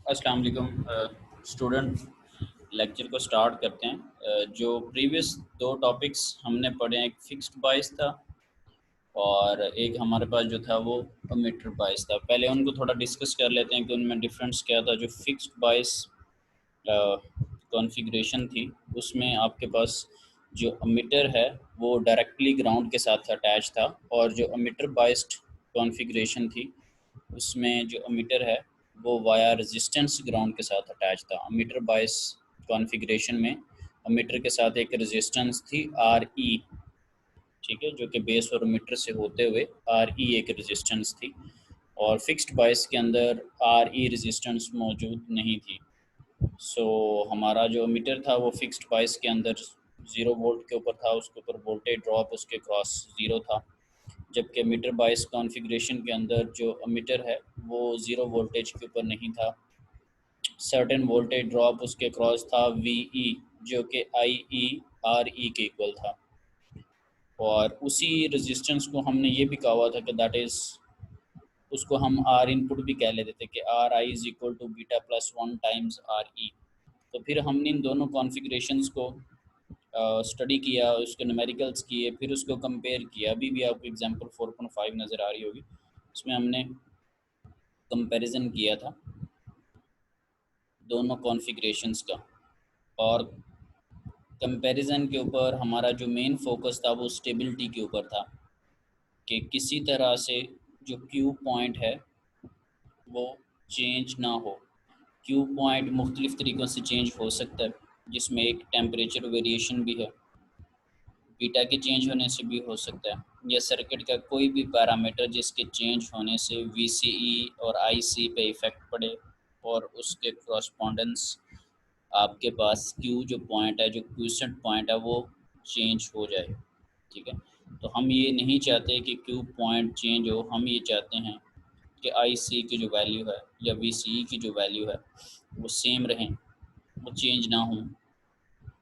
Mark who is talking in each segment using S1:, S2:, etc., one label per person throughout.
S1: अस्सलाम वालेकुम student. Lecture को स्टार्ट करते हैं। जो प्रीवियस दो टॉपिक्स हमने पढ़े हैं, एक फिक्स्ड बायस था और एक हमारे पास जो था वो एमिटर बायस था। पहले उनको थोड़ा डिस्कस कर लेते हैं कि उनमें डिफरेंस क्या था। जो फिक्स्ड बायस कॉन्फ़िगरेशन थी उसमें आपके पास जो एमिटर है वो डायरेक्टली ग्राउंड के साथ अटैच था, और जो एमिटर बायस्ड कॉन्फ़िगरेशन थी उसमें जो एमिटर है वो वाया रेजिस्टेंस ग्राउंड के साथ अटैच था। एमिटर बायस कॉन्फ़िगरेशन में एमिटर के साथ एक रेजिस्टेंस थी आर ई, ठीक है, जो कि बेस और एमिटर से होते हुए आर ई एक रेजिस्टेंस थी। और फिक्स्ड बायस के अंदर आर ई रेजिस्टेंस मौजूद नहीं थी। हमारा जो एमिटर था वो फिक्स्ड बायस के अंदर 0 वोल्ट के ऊपर था, उसके ऊपर वोल्टेज ड्रॉप उसके क्रॉस 0 था। जबकि एमिटर बायस कॉन्फ़िगरेशन के अंदर जो एमिटर है वो 0 वोल्टेज के ऊपर नहीं था। सर्टेन वोल्टेज ड्रॉप उसके क्रॉस था वी ई, जो कि आई ई आर ई के इक्वल था। और उसी रेजिस्टेंस को हमने ये भी कहा हुआ था कि दैट इज़, उसको हम आर इनपुट भी कह लेते थे कि R I is equal to beta plus 1 times R E. तो फिर हमने इन दोनों कॉन्फ़िगरेशंस को स्टडी किया, उसके न्यूमेरिकल्स किए, फिर उसको कंपेयर किया। अभी भी आपको एग्जांपल 4.5 नज़र आ रही होगी, उसमें हमने कंपैरिजन किया था दोनों कॉन्फ़िगरेशंस का। और कंपैरिजन के ऊपर हमारा जो मेन फोकस था वो स्टेबिलिटी के ऊपर था कि किसी तरह से जो क्यू पॉइंट है वो चेंज ना हो। क्यू पॉइंट मुख्तलिफ़ तरीक़ों से चेंज हो सकता है, जिसमें एक टेम्परेचर वेरिएशन भी है, बीटा के चेंज होने से भी हो सकता है, या सर्किट का कोई भी पैरामीटर जिसके चेंज होने से वीसीई और आईसी पे इफ़ेक्ट पड़े और उसके करस्पॉन्डेंस आपके पास क्यू जो पॉइंट है, जो क्यूसेंट पॉइंट है, वो चेंज हो जाए। ठीक है, तो हम ये नहीं चाहते कि क्यू पॉइंट चेंज हो, हम ये चाहते हैं कि आईसी की जो वैल्यू है या वीसीई की जो वैल्यू है वो सेम रहें, वो चेंज ना हो,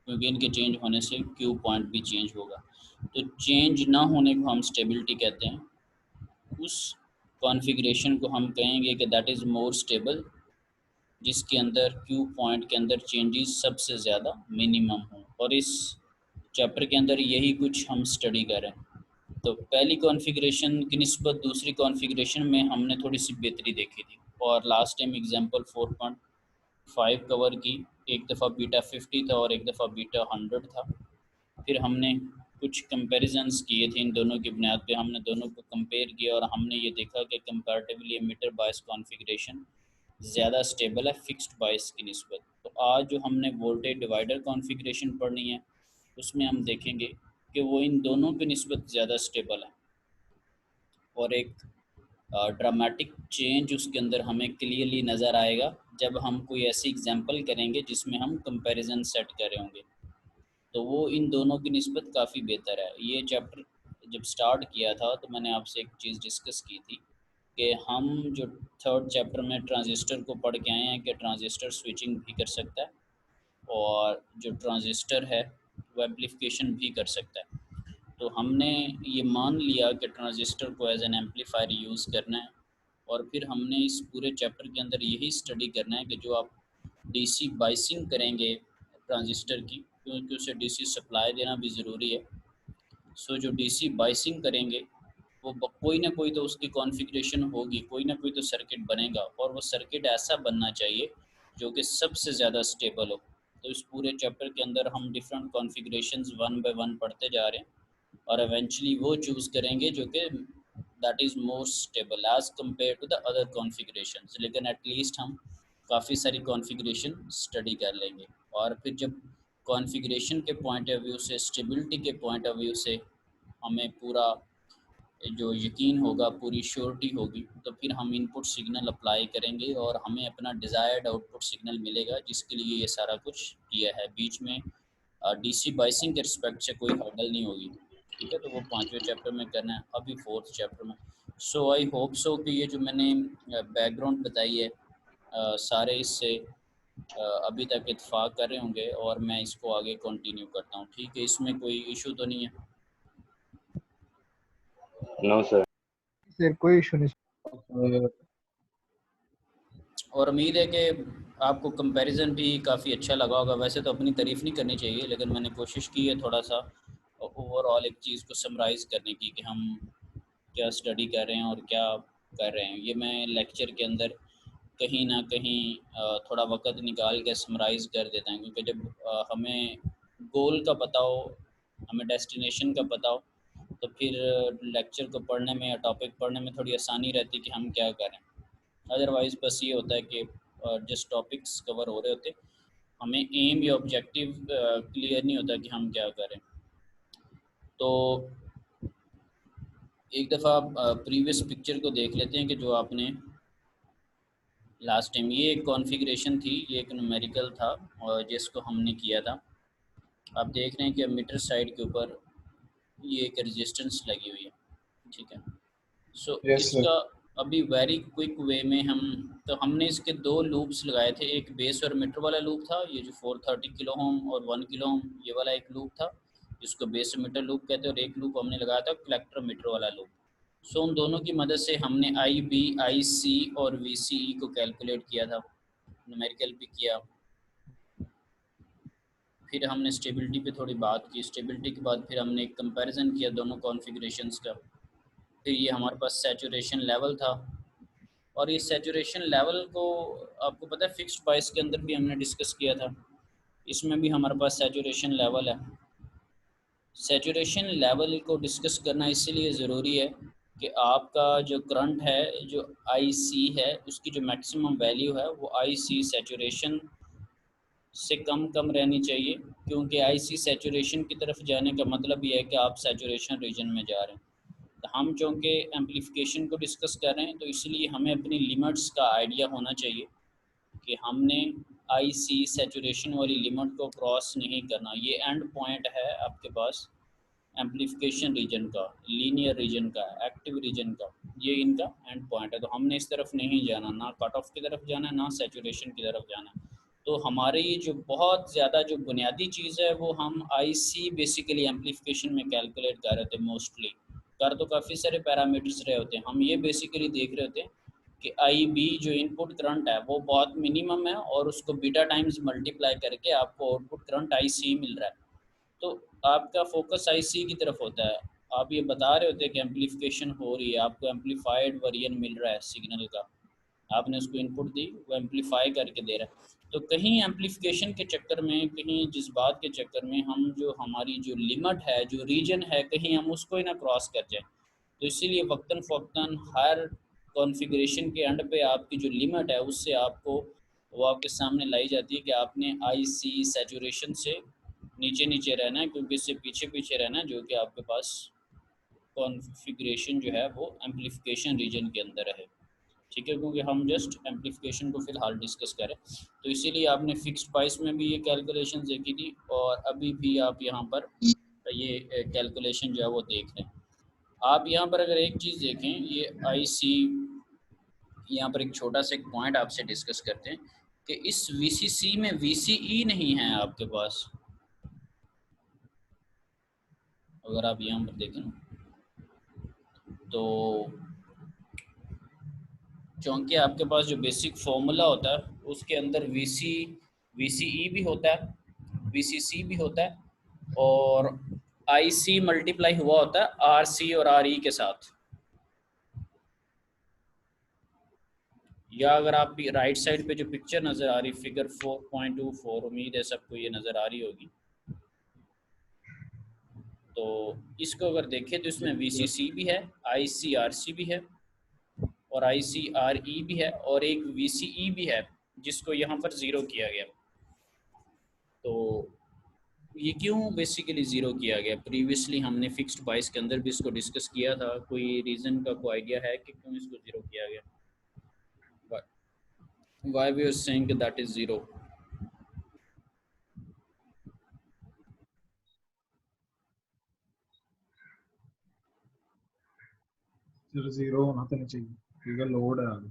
S1: क्योंकि इनके चेंज होने से क्यू पॉइंट भी चेंज होगा। तो चेंज ना होने को हम स्टेबिलिटी कहते हैं। उस कॉन्फ़िगरेशन को हम कहेंगे कि दैट इज़ मोर स्टेबल, जिसके अंदर क्यू पॉइंट के अंदर चेंजेस सबसे ज़्यादा मिनिमम हों। और इस चैप्टर के अंदर यही कुछ हम स्टडी करें। तो पहली कॉन्फ़िगरेशन की निस्बत दूसरी कॉन्फ़िगरेशन में हमने थोड़ी सी बेहतरी देखी थी, और लास्ट टाइम एग्जांपल 4.5 कवर की। एक दफ़ा बीटा 50 था और एक दफ़ा बीटा 100 था। फिर हमने कुछ कंपैरिजंस किए थे, इन दोनों की बुनियाद पे हमने दोनों को कंपेयर किया और हमने ये देखा कि कंपैरेटिवली एमिटर बायस कॉन्फ़िगरेशन ज़्यादा स्टेबल है फिक्स्ड बायस की निस्बत। तो आज जो हमने वोल्टेज डिवाइडर कॉन्फ़िगरेशन पढ़नी है उसमें हम देखेंगे कि वो इन दोनों की निस्बत ज़्यादा स्टेबल है, और एक ड्रामेटिक चेंज उसके अंदर हमें क्लियरली नज़र आएगा जब हम कोई ऐसी एग्जांपल करेंगे जिसमें हम कंपैरिजन सेट कर रहे होंगे। तो वो इन दोनों की निस्बत काफ़ी बेहतर है। ये चैप्टर जब स्टार्ट किया था तो मैंने आपसे एक चीज़ डिस्कस की थी कि हम जो थर्ड चैप्टर में ट्रांजिस्टर को पढ़ के आए हैं कि ट्रांजिस्टर स्विचिंग भी कर सकता है, और जो ट्रांजिस्टर है वो एम्पलीफिकेशन भी कर सकता है। तो हमने ये मान लिया कि ट्रांजिस्टर को एज एन एम्पलीफायर यूज़ करना है, और फिर हमने इस पूरे चैप्टर के अंदर यही स्टडी करना है कि जो आप डीसी बाइसिंग करेंगे ट्रांजिस्टर की, क्योंकि उसे डीसी सप्लाई देना भी ज़रूरी है। जो डीसी बाइसिंग करेंगे वो कोई ना कोई तो उसकी कॉन्फ़िगरेशन होगी, कोई ना कोई तो सर्किट बनेगा, और वो सर्किट ऐसा बनना चाहिए जो कि सबसे ज़्यादा स्टेबल हो। तो इस पूरे चैप्टर के अंदर हम different configurations one by one पढ़ते जा रहे हैं, और एवेंचुअली वो चूज़ करेंगे जो कि that is more stable as compare to the other configurations. लेकिन एटलीस्ट हम काफ़ी सारी कॉन्फ़िगरेशन स्टडी कर लेंगे, और फिर जब कॉन्फ़िगरेशन के पॉइंट ऑफ व्यू से, स्टेबिलिटी के पॉइंट ऑफ व्यू से हमें पूरा जो यकीन होगा, पूरी श्योरिटी होगी, तो फिर हम इनपुट सिग्नल अप्लाई करेंगे और हमें अपना डिज़ायर्ड आउटपुट सिग्नल मिलेगा, जिसके लिए ये सारा कुछ किया है। बीच में डीसी बाइसिंग के रिस्पेक्ट से कोई हर्डल नहीं होगी। ठीक है, तो वो पाँचवें चैप्टर में करना है, अभी फोर्थ चैप्टर में। आई होप सो कि ये जो मैंने बैकग्राउंड बताई है सारे इससे अभी तक इत्तेफाक कर रहे होंगे, और मैं इसको आगे कंटिन्यू करता हूँ। ठीक है, इसमें कोई इशू तो नहीं है?
S2: No sir.
S3: सर कोई इशू नहीं।
S1: और उम्मीद है कि आपको कंपैरिजन भी काफ़ी अच्छा लगा होगा। वैसे तो अपनी तारीफ़ नहीं करनी चाहिए, लेकिन मैंने कोशिश की है थोड़ा सा ओवरऑल एक चीज़ को समराइज़ करने की कि हम क्या स्टडी कर रहे हैं और क्या कर रहे हैं। ये मैं लेक्चर के अंदर कहीं ना कहीं थोड़ा वक्त निकाल के समराइज़ कर देता हूँ, क्योंकि जब हमें गोल का पता हो, हमें डेस्टिनेशन का पता हो, तो फिर लेक्चर को पढ़ने में या टॉपिक पढ़ने में थोड़ी आसानी रहती है कि हम क्या करें। अदरवाइज़ बस ये होता है कि जस्ट टॉपिक्स कवर हो रहे होते, हमें एम या ऑब्जेक्टिव क्लियर नहीं होता कि हम क्या करें। तो एक दफ़ा प्रीवियस पिक्चर को देख लेते हैं कि जो आपने लास्ट टाइम, ये एक कॉन्फ़िगरेशन थी, ये एक न्यूमेरिकल था और जिसको हमने किया था। आप देख रहे हैं कि मीटर साइड के ऊपर ये एक रेजिस्टेंस लगी हुई है, ठीक है। So
S2: yes sir.
S1: इसका अभी वेरी क्विक वे में हमने इसके दो लूप्स लगाए थे। एक बेस और मीटर वाला लूप था, ये जो 430 किलो ओम और 1 किलो ओम ये वाला एक लूप था, जिसको बेस और मीटर लूप कहते हैं। और एक लूप हमने लगाया था कलेक्टर मीटर वाला लूप। सो उन दोनों की मदद से हमने आई बी, आई सी और वी सी ई को कैलकुलेट किया था, न्यूमेरिकल भी किया। फिर हमने स्टेबिलिटी पे थोड़ी बात की। स्टेबिलिटी के बाद फिर हमने एक कंपैरिजन किया दोनों कॉन्फ़िगरेशंस का। फिर ये हमारे पास सैचुरेशन लेवल था, और ये सैचुरेशन लेवल को आपको पता है फिक्स्ड बायस के अंदर भी हमने डिस्कस किया था। इसमें भी हमारे पास सैचुरेशन लेवल है। सैचुरेशन लेवल को डिस्कस करना इसलिए ज़रूरी है कि आपका जो करंट है, जो आई सी है, उसकी जो मैक्सिमम वैल्यू है वो आई सी सैचुरेशन से कम कम रहनी चाहिए, क्योंकि आई सी सैचुरेशन की तरफ जाने का मतलब ये है कि आप सैचुरेशन रीजन में जा रहे हैं। तो हम चूँकि एम्पलीफिकेशन को डिस्कस कर रहे हैं, तो इसलिए हमें अपनी लिमिट्स का आइडिया होना चाहिए कि हमने आई सी सैचुरेशन वाली लिमिट को क्रॉस नहीं करना। ये एंड पॉइंट है आपके पास एम्पलीफिकेशन रीजन का, लीनियर रीजन का, एक्टिव रीजन का, ये इनका एंड पॉइंट है। तो हमने इस तरफ नहीं जाना, ना कट ऑफ की तरफ जाना है, ना सैचुरेशन की तरफ जाना है। तो हमारी जो बहुत ज़्यादा जो बुनियादी चीज़ है वो हम आई सी बेसिकली एम्पलीफिकेशन में कैलकुलेट कर रहे थे। मोस्टली कर तो काफ़ी सारे पैरामीटर्स रहे होते हैं, हम ये बेसिकली देख रहे होते हैं कि आई बी जो इनपुट करंट है वो बहुत मिनिमम है, और उसको बीटा टाइम्स मल्टीप्लाई करके आपको आउटपुट करंट आई सी मिल रहा है। तो आपका फोकस आई सी की तरफ होता है। आप ये बता रहे होते हैं कि एम्पलीफिकेशन हो रही है, आपको एम्पलीफाइड वर्जन मिल रहा है सिग्नल का, आपने उसको इनपुट दी, वो एम्पलीफाई करके दे रहा है। तो कहीं एम्पलीफिकेशन के चक्कर में, कहीं जिस बात के चक्कर में हम जो हमारी जो लिमिट है, जो रीजन है, कहीं हम उसको ही ना क्रॉस कर जाए। तो इसीलिए वक्तन फ़ौक्तन हर कॉन्फ़िगरेशन के एंड पे आपकी जो लिमिट है उससे आपको वो आपके सामने लाई जाती है कि आपने आई सी सैचुरेशन से नीचे नीचे रहना है, क्योंकि इससे पीछे पीछे रहना है, जो कि आपके पास कॉन्फ़िगरेशन जो है वो एम्पलीफिकेशन रीजन के अंदर है। ठीक है, क्योंकि हम जस्ट एम्पलीफिकेशन को फ़िलहाल डिस्कस करें। तो इसीलिए आपने फिक्स्ड प्राइस में भी ये कैलकुलेशन देखी थी, और अभी भी आप यहाँ पर ये कैलकुलेशन जो है वो देख रहे हैं। आप यहाँ पर अगर एक चीज़ देखें, ये आई सी, यहाँ पर एक छोटा सा एक पॉइंट आपसे डिस्कस करते हैं कि इस वी सी सी में वी सी ई नहीं है आपके पास। अगर आप यहाँ पर देखें तो चूँकि आपके पास जो बेसिक फार्मूला होता है उसके अंदर वी सी ई भी होता है, वी सी सी भी होता है, और आई सी मल्टीप्लाई हुआ होता है आर सी और आर ई के साथ। या अगर आप राइट साइड पे जो पिक्चर नज़र आ रही फिगर 4.24, उम्मीद है सबको ये नज़र आ रही होगी। तो इसको अगर देखें तो इसमें वी सी सी भी है, आई सी आर सी भी है, और आई सी आर ई भी है, और एक वी सी ई भी है जिसको यहाँ पर ज़ीरो किया गया। तो ये क्यों बेसिकली ज़ीरो किया गया? प्रीवियसली हमने फिक्स्ड बाइस के अंदर भी इसको डिस्कस किया था। कोई रीज़न का कोई आइडिया है कि क्यों इसको ज़ीरो किया गया? Why we are saying that is zero?
S2: Sir zero होना तो नहीं चाहिए क्योंकि लोड है आगे।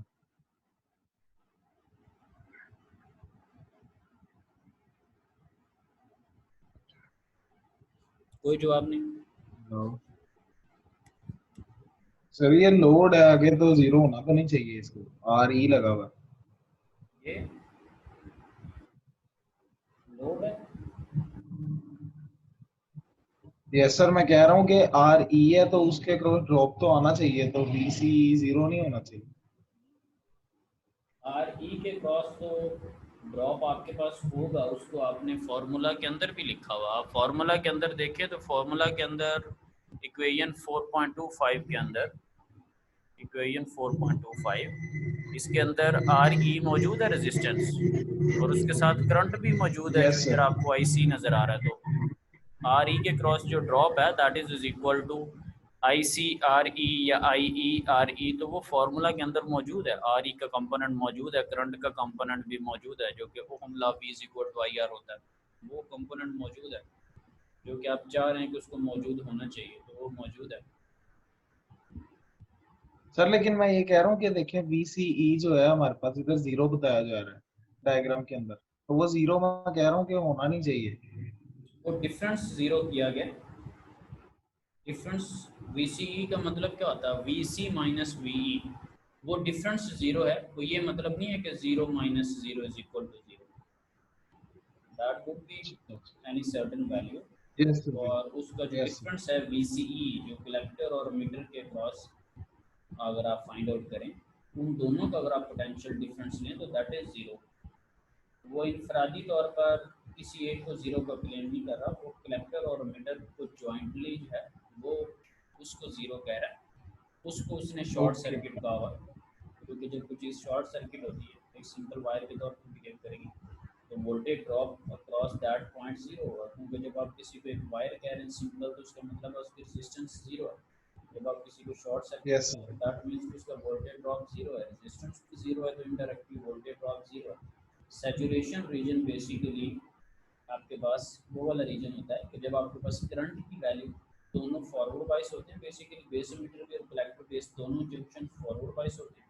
S1: कोई जवाब नहीं।
S2: नो सर, ये लोड है आगे तो जीरो होना तो नहीं चाहिए, इसको आर ई लगा हुआ है।
S1: ये लोड है।
S2: यस सर, मैं कह रहा हूँ कि आर ई है तो उसके क्रॉस ड्रॉप तो आना चाहिए, तो बी सी जीरो नहीं होना चाहिए।
S1: आर ई के क्रॉस तो ड्रॉप आपके पास होगा, उसको आपने फार्मूला के अंदर भी लिखा हुआ। आप फार्मूला के अंदर देखिए तो फार्मूला के अंदर इक्वेशन 4.25 के अंदर, इक्वेशन 4.25 इसके अंदर आर ई मौजूद है रेजिस्टेंस, और उसके साथ करंट भी मौजूद है जो
S2: यस
S1: इधर
S2: सर।
S1: आपको आई सी नज़र आ रहा है। तो आर ई के क्रॉस जो ड्रॉप है that is equal to I C R E या आई ई आर ई, तो वो फार्मूला के अंदर मौजूद है। आर ई का कंपोनेंट मौजूद है, करंट का कंपोनेंट भी मौजूद है जो कि Ohm law V is equal to I R होता है, वो कंपोनेंट मौजूद है जो कि आप चाह रहे हैं कि उसको मौजूद होना चाहिए, तो वो मौजूद है।
S2: सर लेकिन मैं ये कह रहा हूँ कि देखें बी सी ई जो है हमारे पास इधर जीरो बताया जा रहा है डायग्राम के अंदर, तो वो जीरो मैं कह रहा हूँ कि होना नहीं चाहिए।
S1: वो डिफरेंस ज़ीरो किया गया। डिफरेंस वी सी ई का मतलब क्या होता है, V C minus V E, वो डिफरेंस ज़ीरो है। वो ये मतलब नहीं है कि zero minus zero is equal to zero, that would be any certain value.
S2: Yes sir.
S1: और उसका जो
S2: यस।
S1: डिफरेंस है वी सी ई, जो कलेक्टर और मीटर के क्रॉस अगर आप फाइंड आउट करें, उन दोनों का अगर आप पोटेंशियल डिफरेंस लें तो दैट इज़ ज़ीरो। वो इनफरादी तौर पर किसी एक को ज़ीरो का क्लेम नहीं कर रहा, वो कलेक्टर और मीटर को जॉइंटली जो है वो उसको ज़ीरो कह रहा है। उसको उसने शॉर्ट
S2: ओके।
S1: सर्किट कहा हुआ, क्योंकि जब कोई चीज़ शॉर्ट सर्किट होती है एक सिंपल वायर के तौर पर बिहेव करेगी, तो voltage drop across that point zero होगा। क्योंकि जब आप किसी को एक वायर कह रहे हैं सिंपल, तो उसका मतलब है उसकी रेजिस्टेंस ज़ीरो है। जब आप किसी को शॉर्ट सर्किट
S2: यस
S1: कह रहे हैं दैट मीन्स कि उसका वोल्टेज ड्रॉप ज़ीरो है, रेजिस्टेंस भी ज़ीरो है, तो इनडायरेक्टली वोल्टेज ड्रॉप ज़ीरो है। सैचुरेशन रीजन बेसिकली आपके पास वो वाला रीजन होता है कि जब आपके पास करंट की वैल्यू दोनों फॉरवर्ड बाइस होते हैं, बेसिकली बेस मीटर भी और कलेक्टर बेस दोनों जंक्शन फॉरवर्ड बाइस होते हैं,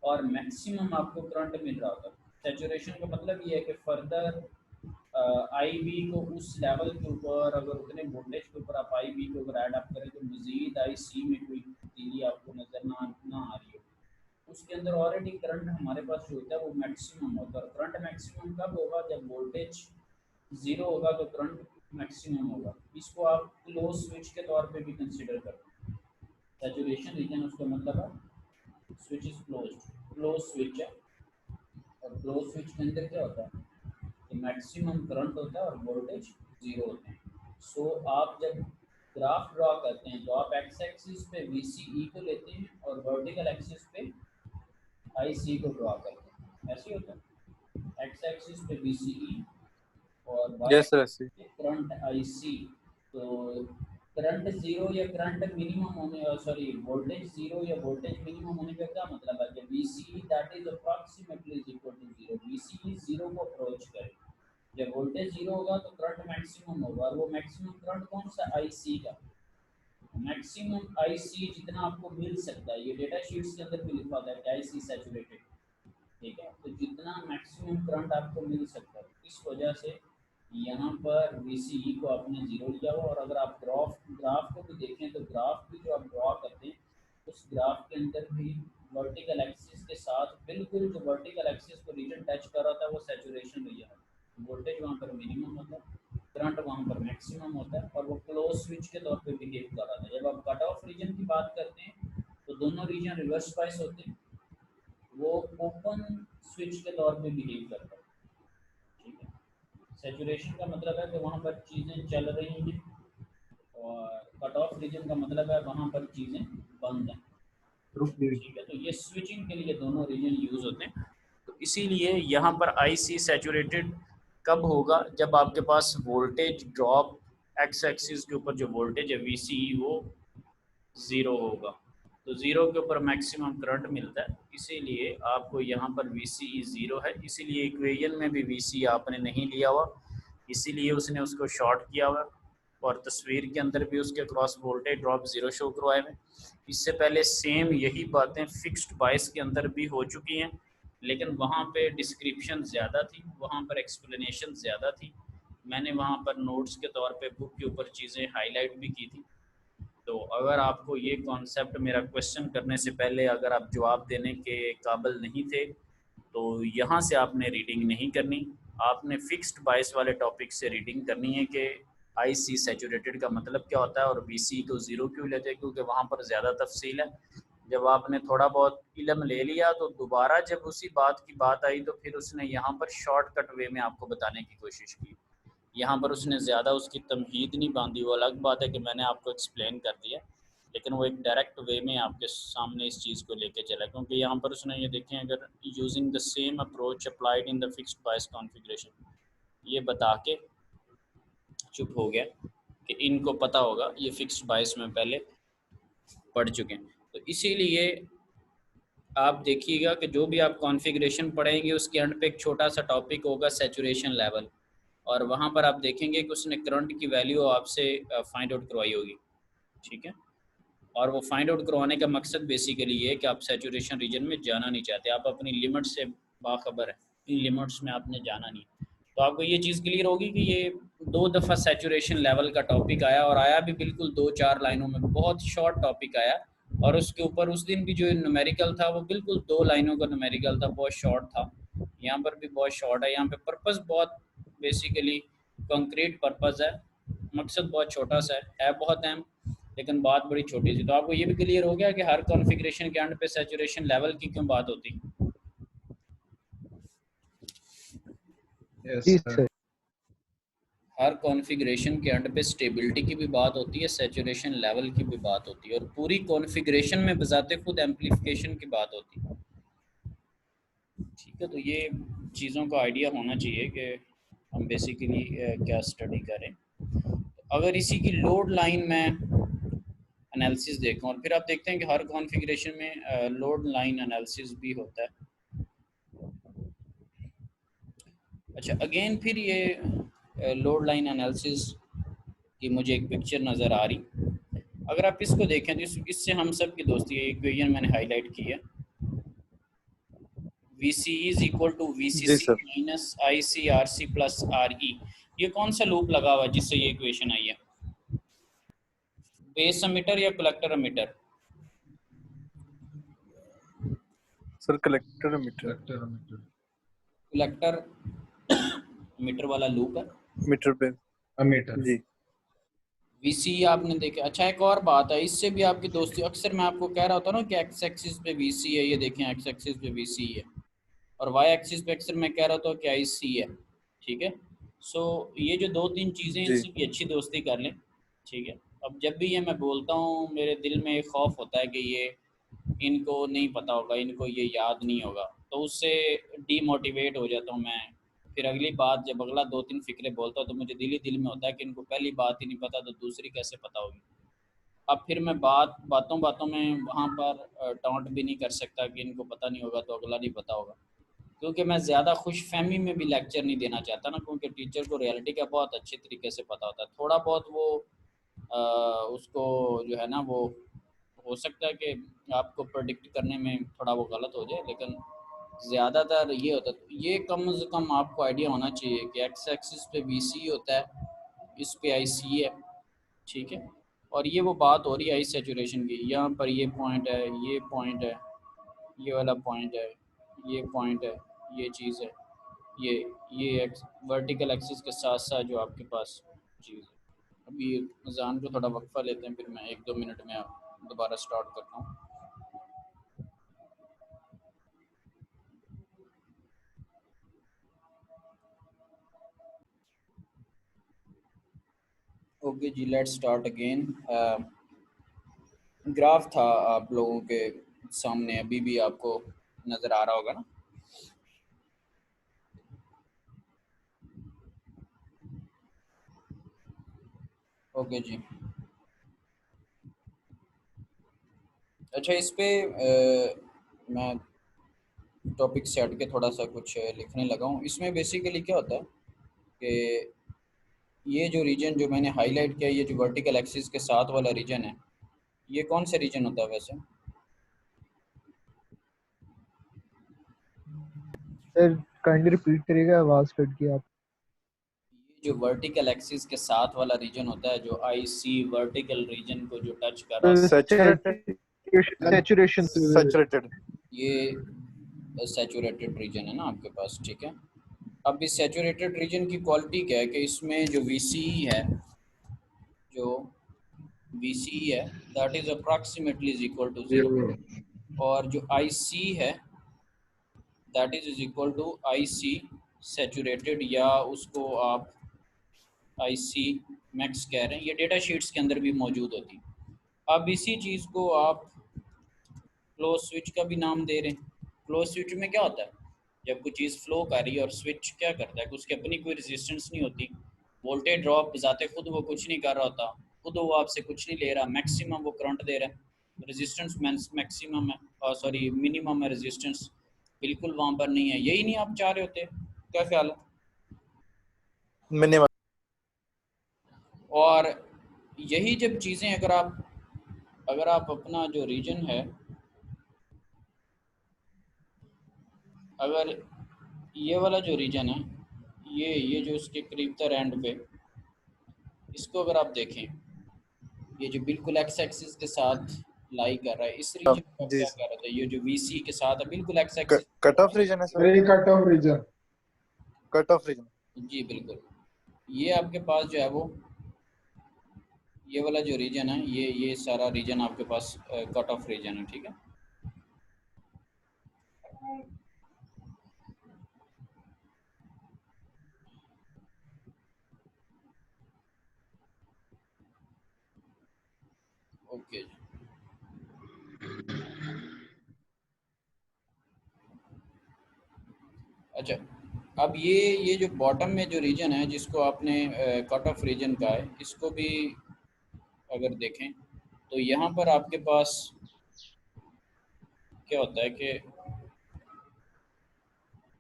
S1: और मैक्सिमम आपको करंट मिल रहा होता है। सैचुरेशन का मतलब ये है कि फर्दर आई बी को उस लेवल के ऊपर, अगर उतने वोल्टेज के ऊपर आप आई बी को अगर ऐड अप करें तो मजीद आई सी में कोई तब्दीली आपको नज़र ना आ रही हो। उसके अंदर ऑलरेडी करंट हमारे पास जो होता है वो मैक्सिमम होता है। करंट मैक्सिमम कब होगा, जब वोल्टेज ज़ीरो होगा तो करंट मैक्सिमम होगा। इसको आप क्लोज स्विच के तौर पे भी कंसिडर करते हैं। सैचुरेशन रीजन उसका मतलब है switch is closed, close switch है। और क्लोज स्विच के अंदर क्या होता है कि मैक्सिमम करंट होता है और वोल्टेज ज़ीरो होते हैं। सो आप जब ग्राफ ड्रॉ करते हैं तो आप एक्स एक्सिस पे वी सी ई को लेते हैं और वर्टिकल एक्सिस पे आई सी को ड्रॉ करते हैं, ऐसे होता है। एक्स एक्सिस पे वी सी ई और वाई
S3: यस सर ऐसे।
S1: Current I C. तो करंट जीरो या करंट मिनिमम होने, सॉरी वोल्टेज जीरो या वोल्टेज मिनिमम होने का क्या मतलब है कि V C that is approximately equal to zero, V C zero को अप्रोच करे। जब वोल्टेज जीरो होगा तो करंट मैक्सिमम होगा, और वो मैक्सिमम करंट कौन सा, आई सी का। मैक्सिमम आई सी जितना आपको मिल सकता है, ये डेटा शीट्स के अंदर भी लिखा होता है आई सी सैचुरेटेड, ठीक है। तो जितना मैक्सिमम करंट आपको मिल सकता है, इस वजह से यहाँ पर VCE को आपने जीरो लिया हुआ। और अगर आप ग्राफ ग्राफ को भी देखें तो ग्राफ भी जो आप ड्रॉ करते हैं उस ग्राफ के अंदर भी वर्टिकल एक्सिस के साथ बिल्कुल जो वर्टिकल एक्सिस को रीजन टच कर रहा था वो सैचुरेशन रीजन है। वोल्टेज वहाँ पर मिनिमम होता है, करंट वहाँ पर मैक्सिमम होता है, और वो क्लोज स्विच के तौर पे बिहेव कर रहा था। जब आप कट ऑफ रीजन की बात करते हैं तो दोनों रीजन रिवर्स बाइस होते हैं, वो ओपन स्विच के तौर पे बिहेव करता है, ठीक है। सैचुरेशन का मतलब है कि वहाँ पर चीज़ें चल रही हैं, और कट ऑफ रीजन का मतलब है वहाँ पर चीज़ें बंद हैं, ठीक है। तो ये स्विचिंग के लिए दोनों रीजन यूज़ होते हैं। तो इसीलिए यहाँ पर आई सी सैचुरेटेड कब होगा, जब आपके पास वोल्टेज ड्रॉप एक्स एक्सिस के ऊपर जो वोल्टेज है वी सी वो ज़ीरो होगा। तो ज़ीरो के ऊपर मैक्सिमम करंट मिलता है, इसीलिए आपको यहाँ पर वी सी ज़ीरो है। इसीलिए इक्वेशन में भी वी सी आपने नहीं लिया हुआ, इसीलिए उसने उसको शॉर्ट किया हुआ, और तस्वीर के अंदर भी उसके cross voltage drop zero show करवाए हुए। इससे पहले सेम यही बातें फिक्स्ड बाइस के अंदर भी हो चुकी हैं, लेकिन वहाँ पे डिस्क्रिप्शन ज़्यादा थी, वहाँ पर एक्सप्लेनेशन ज़्यादा थी। मैंने वहाँ पर नोट्स के तौर पे बुक के ऊपर चीज़ें हाईलाइट भी की थी। तो अगर आपको ये कॉन्सेप्ट मेरा क्वेश्चन करने से पहले अगर आप जवाब देने के काबिल नहीं थे, तो यहाँ से आपने रीडिंग नहीं करनी, आपने फिक्स्ड बायस वाले टॉपिक से रीडिंग करनी है कि आई सी सैचुरेटेड का मतलब क्या होता है और बी सी को ज़ीरो क्यों लेते हैं, क्योंकि वहाँ पर ज़्यादा तफसील है। जब आपने थोड़ा बहुत इल्म ले लिया तो दोबारा जब उसी बात की बात आई तो फिर उसने यहाँ पर शॉर्टकट वे में आपको बताने की कोशिश की। यहाँ पर उसने ज़्यादा उसकी तमहीद नहीं बांधी। वो अलग बात है कि मैंने आपको एक्सप्लेन कर दिया, लेकिन वो एक डायरेक्ट वे में आपके सामने इस चीज़ को लेके चला, क्योंकि यहाँ पर उसने ये देखें, अगर using the same approach applied in the fixed bias configuration, ये बता के चुप हो गया कि इनको पता होगा, ये फिक्स्ड बायस में पहले पढ़ चुके हैं। तो इसीलिए आप देखिएगा कि जो भी आप कॉन्फ़िगरेशन पढ़ेंगे उसके एंड पे एक छोटा सा टॉपिक होगा सैचुरेशन लेवल, और वहाँ पर आप देखेंगे कि उसने करंट की वैल्यू आपसे फाइंड आउट करवाई होगी, ठीक है। और वो फाइंड आउट करवाने का मकसद बेसिकली ये है कि आप सैचुरेशन रीजन में जाना नहीं चाहते, आप अपनी लिमिट से बाखबर है, इन लिमिट्स में आपने जाना नहीं। तो आपको ये चीज़ क्लियर होगी कि ये 2 दफ़ा सैचुरेशन लेवल का टॉपिक आया, और आया भी बिल्कुल 2-4 लाइनों में, बहुत शॉर्ट टॉपिक आया। और उसके ऊपर उस दिन भी जो न्यूमेरिकल था वो बिल्कुल 2 लाइनों का न्यूमेरिकल था, बहुत शॉर्ट था। यहाँ पर भी बहुत शॉर्ट है, यहाँ पे पर्पस बहुत बेसिकली कंक्रीट पर्पस है, मकसद बहुत छोटा सा है बहुत अहम, लेकिन बात बड़ी छोटी सी। तो आपको ये भी क्लियर हो गया कि हर कॉन्फ़िगरेशन के एंड पे सैचुरेशन लेवल की क्यों बात होती।
S2: Yes sir.
S1: हर कॉन्फ़िगरेशन के एंड पे स्टेबिलिटी की भी बात होती है, सैचुरेशन लेवल की भी बात होती है, और पूरी कॉन्फ़िगरेशन में बजाते खुद एम्पलीफिकेशन की बात होती है, ठीक है। तो ये चीज़ों का आइडिया होना चाहिए कि हम बेसिकली क्या स्टडी करें। अगर इसी की लोड लाइन में एनालिसिस देखें, और फिर आप देखते हैं कि हर कॉन्फ़िगरेशन में लोड लाइन एनालिसिस भी होता है। अच्छा, अगेन फिर ये लोड लाइन एनालिसिस की मुझे एक पिक्चर नज़र आ रही, अगर आप इसको देखें तो इससे हम सब की दोस्ती है। इक्वेशन मैंने हाईलाइट की है, V C is equal to V C
S3: G
S1: C
S3: sir.
S1: Minus I C R C plus R E. ये कौन सा लूप लगा हुआ है जिससे ये इक्वेशन आई है? बेस अमीटर या collector ammeter?
S3: Sir collector meter.
S1: Collector meter वाला लूप है,
S3: मीटर पे
S2: अमीटर
S3: जी।
S1: वीसी आपने देखा। अच्छा, एक और बात है, इससे भी आपकी दोस्ती, अक्सर मैं आपको कह रहा होता ना कि एक्स एक्सिस पे वीसी है, ये देखें एक्स एक्सिस पे वीसी है, और वाई एक्सिस पे अक्सर मैं कह रहा था कि आई सी है, ठीक है। सो ये जो 2-3 चीज़ें,
S3: जी
S1: इनसे भी अच्छी दोस्ती कर लें, ठीक है। अब जब भी ये मैं बोलता हूँ मेरे दिल में एक खौफ होता है कि ये इनको नहीं पता होगा, इनको ये याद नहीं होगा, तो उससे डीमोटिवेट हो जाता हूँ मैं। फिर अगली बात जब अगला 2-3 फ़िक्रे बोलता हूँ तो मुझे दिल में होता है कि इनको पहली बात ही नहीं पता तो दूसरी कैसे पता होगी। अब फिर मैं बातों बातों में वहाँ पर टॉन्ट भी नहीं कर सकता कि इनको पता नहीं होगा तो अगला नहीं पता होगा, क्योंकि मैं ज़्यादा खुशफहमी में भी लेक्चर नहीं देना चाहता ना, क्योंकि टीचर को रियलिटी का बहुत अच्छे तरीके से पता होता है। थोड़ा बहुत वो उसको जो है ना, वो हो सकता है कि आपको प्रेडिक्ट करने में थोड़ा वो गलत हो जाए, लेकिन ज़्यादातर ये होता है। तो ये कम से कम आपको आइडिया होना चाहिए कि एक्स एक्सिस पे बी सी होता है, इस पे आई सी है, ठीक है। और ये वो बात हो रही है आई सैचुरेशन की, यहाँ पर ये पॉइंट है, ये पॉइंट है, ये वाला पॉइंट है, ये पॉइंट है, ये चीज़ है, ये ये वर्टिकल एक्सिस के साथ साथ जो आपके पास चीज़ है। अभी अज़ान को थोड़ा वक्फा लेते हैं, फिर मैं 1-2 मिनट में दोबारा स्टार्ट करता हूँ। ओके जी, लेट्स स्टार्ट अगेन। ग्राफ था आप लोगों के सामने, अभी भी आपको नज़र आ रहा होगा ना? ओके जी। अच्छा, इस पे मैं टॉपिक से हट के थोड़ा सा कुछ लिखने लगा हूँ। इसमें बेसिकली क्या होता है कि ये जो रीजन जो मैंने हाईलाइट किया, ये जो वर्टिकल एक्सिस के साथ वाला रीजन है, ये कौन सा रीजन होता है वैसे?
S4: सर काइंडली रिपीट करिएगा, आवाज कट गई आप।
S1: ये जो वर्टिकल एक्सिस के साथ वाला रीजन होता है, जो आई सी वर्टिकल रीजन को जो टच कर रहा है,
S3: सैचुरेटेड
S4: सैचुरेशन
S3: सैचुरेटेड
S1: ये सैचुरेटेड रीजन है ना आपके पास, ठीक है। अब इस सैचुरेटेड रीजन की क्वालिटी क्या है कि इसमें जो VCE है, जो VCE है that is approximately is equal to 0, और जो IC है that is equal to IC saturated, या उसको आप IC मैक्स कह रहे हैं। ये डेटा शीट्स के अंदर भी मौजूद होती है। अब इसी चीज़ को आप क्लोज स्विच का भी नाम दे रहे हैं। क्लोज स्विच में क्या होता है, जब कोई चीज़ फ्लो कर रही है और स्विच क्या करता है कि उसकी अपनी कोई रेजिस्टेंस नहीं होती, वोल्टेज ड्रॉप जाते खुद वो कुछ नहीं कर रहा होता, खुद वो आपसे कुछ नहीं ले रहा, मैक्सिमम वो करंट दे रहा है, रेजिस्टेंस मैक्सिमम है, सॉरी मिनिमम है, रेजिस्टेंस बिल्कुल वहाँ पर नहीं है। यही नहीं आप चाह रहे होते, क्या ख्याल है?
S3: मिनिमम।
S1: और यही जब चीज़ें अगर आप अपना जो रीजन है, अगर ये वाला जो रीजन है, ये जो इसके करीब था एंड पे, इसको अगर आप देखें, ये जो बिल्कुल एक्स एक्सिस के साथ लाई कर रहा है, इस रीजन को आप
S3: जी
S1: क्या कह रहे थे? ये जो VC के साथ है बिल्कुल X axis.
S3: Cut off region है सर,
S2: ये cut off region,
S3: cut off region.
S1: जी बिल्कुल। ये आपके पास जो है वो ये वाला जो रीजन है, ये सारा रीजन आपके पास कट ऑफ रीजन है, ठीक है। ओके जी। अच्छा, अब ये जो बॉटम में जो रीजन है जिसको आपने कट ऑफ रीजन का है, इसको भी अगर देखें तो यहाँ पर आपके पास क्या होता है कि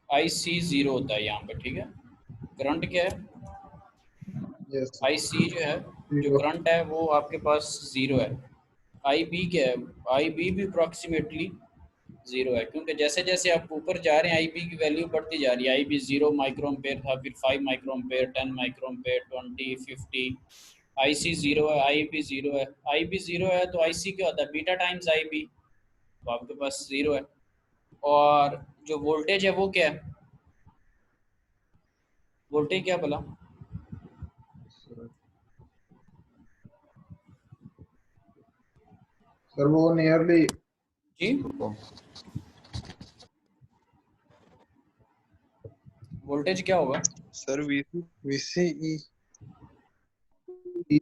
S1: IC 0 होता है यहाँ पर, ठीक है। करंट क्या है?
S2: यस
S1: IC जो है, जो करंट है वो आपके पास 0 है। IB क्या है? IB भी अप्रॉक्सीमेटली 0 है, क्योंकि जैसे जैसे आप ऊपर जा रहे हैं IB की वैल्यू बढ़ती जा रही है। IB 0 माइक्रोएम्पेयर था, फिर 5 माइक्रोएम्पेयर, 10 माइक्रोएम्पेयर, 20, 50। IC 0 है, IB 0 है। IB 0 है तो IC क्या होता है? बीटा टाइम्स IB, तो आपके पास 0 है। और जो वोल्टेज है वो क्या है? वोल्टेज क्या बोला?
S2: सर वो नियरली
S1: जी, वोल्टेज क्या होगा?
S3: सर VCE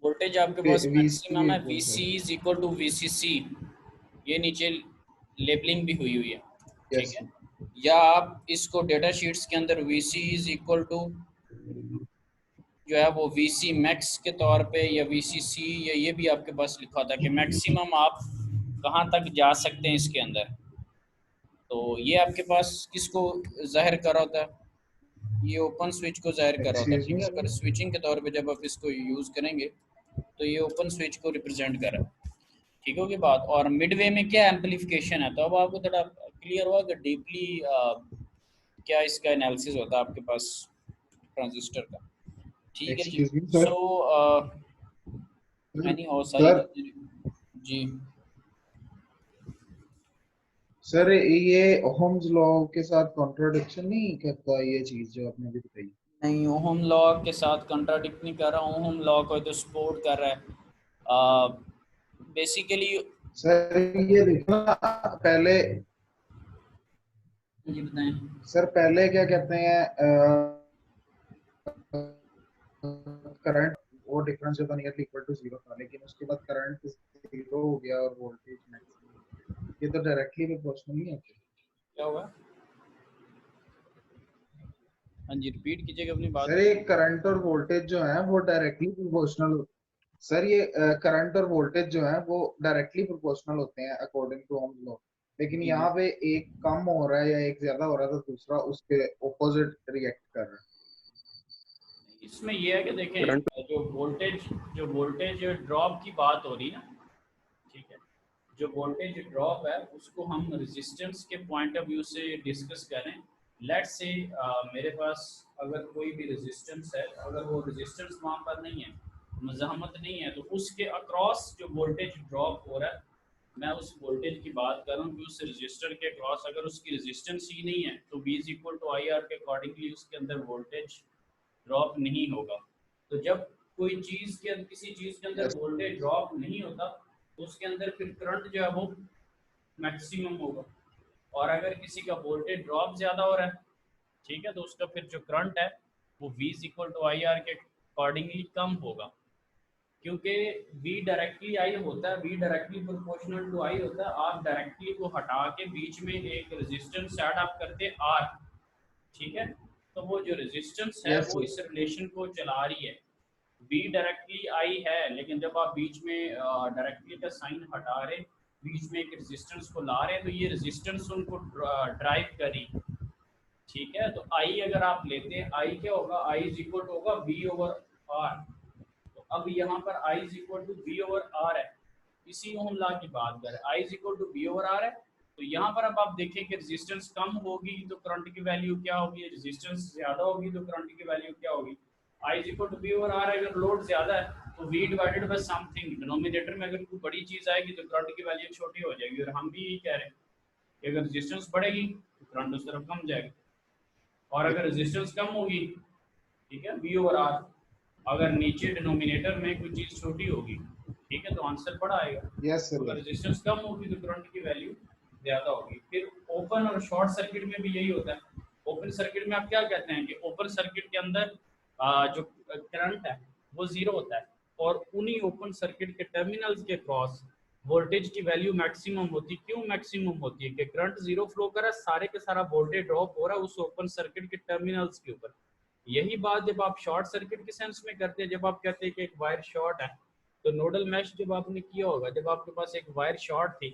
S1: वोल्टेज आपके पास मैक्सिमम है,
S2: VC
S1: VC is equal to VCC। ये नीचे लेबलिंग भी हुई हुई है, ठीक
S2: यस
S1: है। या आप इसको डेटा शीट्स के अंदर VC इज इक्वल टू जो है वो VC मैक्स के तौर पे, या VCC, या ये भी आपके पास लिखा होता है कि मैक्सिमम आप कहाँ तक जा सकते हैं इसके अंदर। तो ये आपके पास किसको जाहिर कर रहा होता है? ये ओपन स्विच को जाहिर कर रहा होता है,
S2: एक्सक्यूज
S1: ठीक
S2: मी
S1: है। अगर स्विचिंग के तौर पे जब आप इसको यूज़ करेंगे तो ये ओपन स्विच को रिप्रेजेंट कर रहा है, ठीक होगी बात। और मिडवे में क्या एम्पलीफिकेशन है, तो अब आपको थोड़ा क्लियर हुआ कि डीपली क्या इसका एनालिसिस होता है आपके पास ट्रांजिस्टर का, ठीक है जी।
S2: Excuse me sir
S1: so any और सारी
S2: सर
S1: चीज़ें जी।
S2: सर ये ओहम्स लॉ के साथ कॉन्ट्राडिक्शन नहीं करता ये चीज जो आपने भी बताई?
S1: नहीं, ओहम लॉ के साथ कंट्राडिक्ट नहीं कर रहा, ओहम लॉ को तो सपोर्ट कर रहा है बेसिकली।
S2: सर ये देखो ना, पहले
S1: जी बताएं।
S2: सर पहले क्या कहते हैं करंट, वो डिफरेंस जो था नियरली इक्वल टू 0 था, लेकिन उसके बाद करंट 0 हो गया और वोल्टेज मैक्सिमम, ये तो डायरेक्टली प्रोपोर्शनल नहीं है।
S1: क्या हुआ? हाँ जी, रिपीट कीजिएगा अपनी बात।
S2: सर ये करंट और वोल्टेज जो है वो डायरेक्टली प्रोपोर्शनल, सर ये करंट और वोल्टेज जो है वो डायरेक्टली प्रोपोर्शनल होते हैं अकॉर्डिंग टू ओम्स लॉ, लेकिन
S1: जी
S2: यहाँ
S1: जी,
S2: पे एक कम हो रहा है या एक ज्यादा हो रहा है तो दूसरा उसके ऑपोजिट रिएक्ट कर रहा है।
S1: इसमें ये है कि
S3: करंट।
S1: देखें, जो वोल्टेज ड्रॉप की बात हो रही है ना, ठीक है। जो वोल्टेज ड्रॉप है उसको हम रेजिस्टेंस के पॉइंट ऑफ व्यू से डिस्कस करें। लेट्स से मेरे पास अगर कोई भी रेजिस्टेंस है, अगर वो रेजिस्टेंस वहाँ पर नहीं है, मज़ाहमत नहीं है, तो उसके अक्रॉस जो वोल्टेज ड्रॉप हो रहा है मैं उस वोल्टेज की बात कर रहा हूँ कि उस रजिस्टर के क्रॉस अगर उसकी रेजिस्टेंस ही नहीं है तो V is equal to I R के अकॉर्डिंगली उसके अंदर वोल्टेज ड्रॉप नहीं होगा। तो जब कोई चीज़ के किसी चीज़ के अंदर
S2: Yes.
S1: वोल्टेज ड्रॉप नहीं होता तो उसके अंदर फिर करंट जो है वो मैक्सिमम होगा। और अगर किसी का वोल्टेज ड्रॉप ज़्यादा हो रहा है, ठीक है, तो उसका फिर जो करंट है वो V is equal to I R के अकॉर्डिंगली कम होगा, क्योंकि V डायरेक्टली आई होता है, V directly proportional to I होता है। आप डायरेक्टली को हटा के बीच में एक रेजिस्टेंस ऐड आप करते R, ठीक है, तो वो जो रेजिस्टेंस है
S2: Yes,
S1: वो
S2: sir.
S1: इस रिलेशन को चला रही है। V डायरेक्टली आई है, लेकिन जब आप बीच में डायरेक्टली का साइन हटा रहे, बीच में एक रेजिस्टेंस को ला रहे, तो ये रेजिस्टेंस उनको ड्राइव करी, ठीक है। तो I अगर आप लेते हैं, I क्या होगा, I इज इक्वल होगा V ओवर R। तो अब यहाँ पर I is equal to V over R है, इसी ओम लॉ की बात करें, I is equal to V over R है। तो यहाँ पर अब आप देखें कि रेजिस्टेंस कम होगी तो करंट की वैल्यू क्या होगी, रेजिस्टेंस ज़्यादा होगी तो करंट की वैल्यू क्या होगी। I is equal to V over R, अगर लोड ज़्यादा है तो V divided by something, denominator में अगर कोई बड़ी चीज़ आएगी तो करंट की वैल्यू छोटी हो जाएगी। और हम भी यही कह रहे हैं कि अगर रेजिस्टेंस बढ़ेगी तो करंट उस तरफ कम जाएगा, और अगर रेजिस्टेंस कम होगी, ठीक है, V ओवर R, अगर नीचे डिनोमिनेटर में कोई चीज़ छोटी होगी, ठीक है, तो आंसर बड़ा आएगा।
S2: Yes, sir.
S1: अगर
S2: Yes.
S1: रेजिस्टेंस कम होगी तो करंट की वैल्यू ज़्यादा होगी। फिर ओपन और शॉर्ट सर्किट में भी यही होता है। ओपन सर्किट में आप क्या कहते हैं कि ओपन सर्किट के अंदर जो करंट है वो ज़ीरो होता है, और उन्हीं ओपन सर्किट के टर्मिनल्स के क्रॉस वोल्टेज की वैल्यू मैक्सिमम होती है। क्यों मैक्सिमम होती है? कि करंट जीरो फ्लो कर रहा है, सारे के सारा वोल्टेज ड्रॉप हो रहा है उस ओपन सर्किट के टर्मिनल्स के ऊपर। यही बात जब आप शॉर्ट सर्किट के सेंस में करते हैं, जब आप कहते हैं कि एक वायर शॉर्ट है, तो नोडल मैश जब आपने किया होगा, जब आपके पास एक वायर शॉर्ट थी,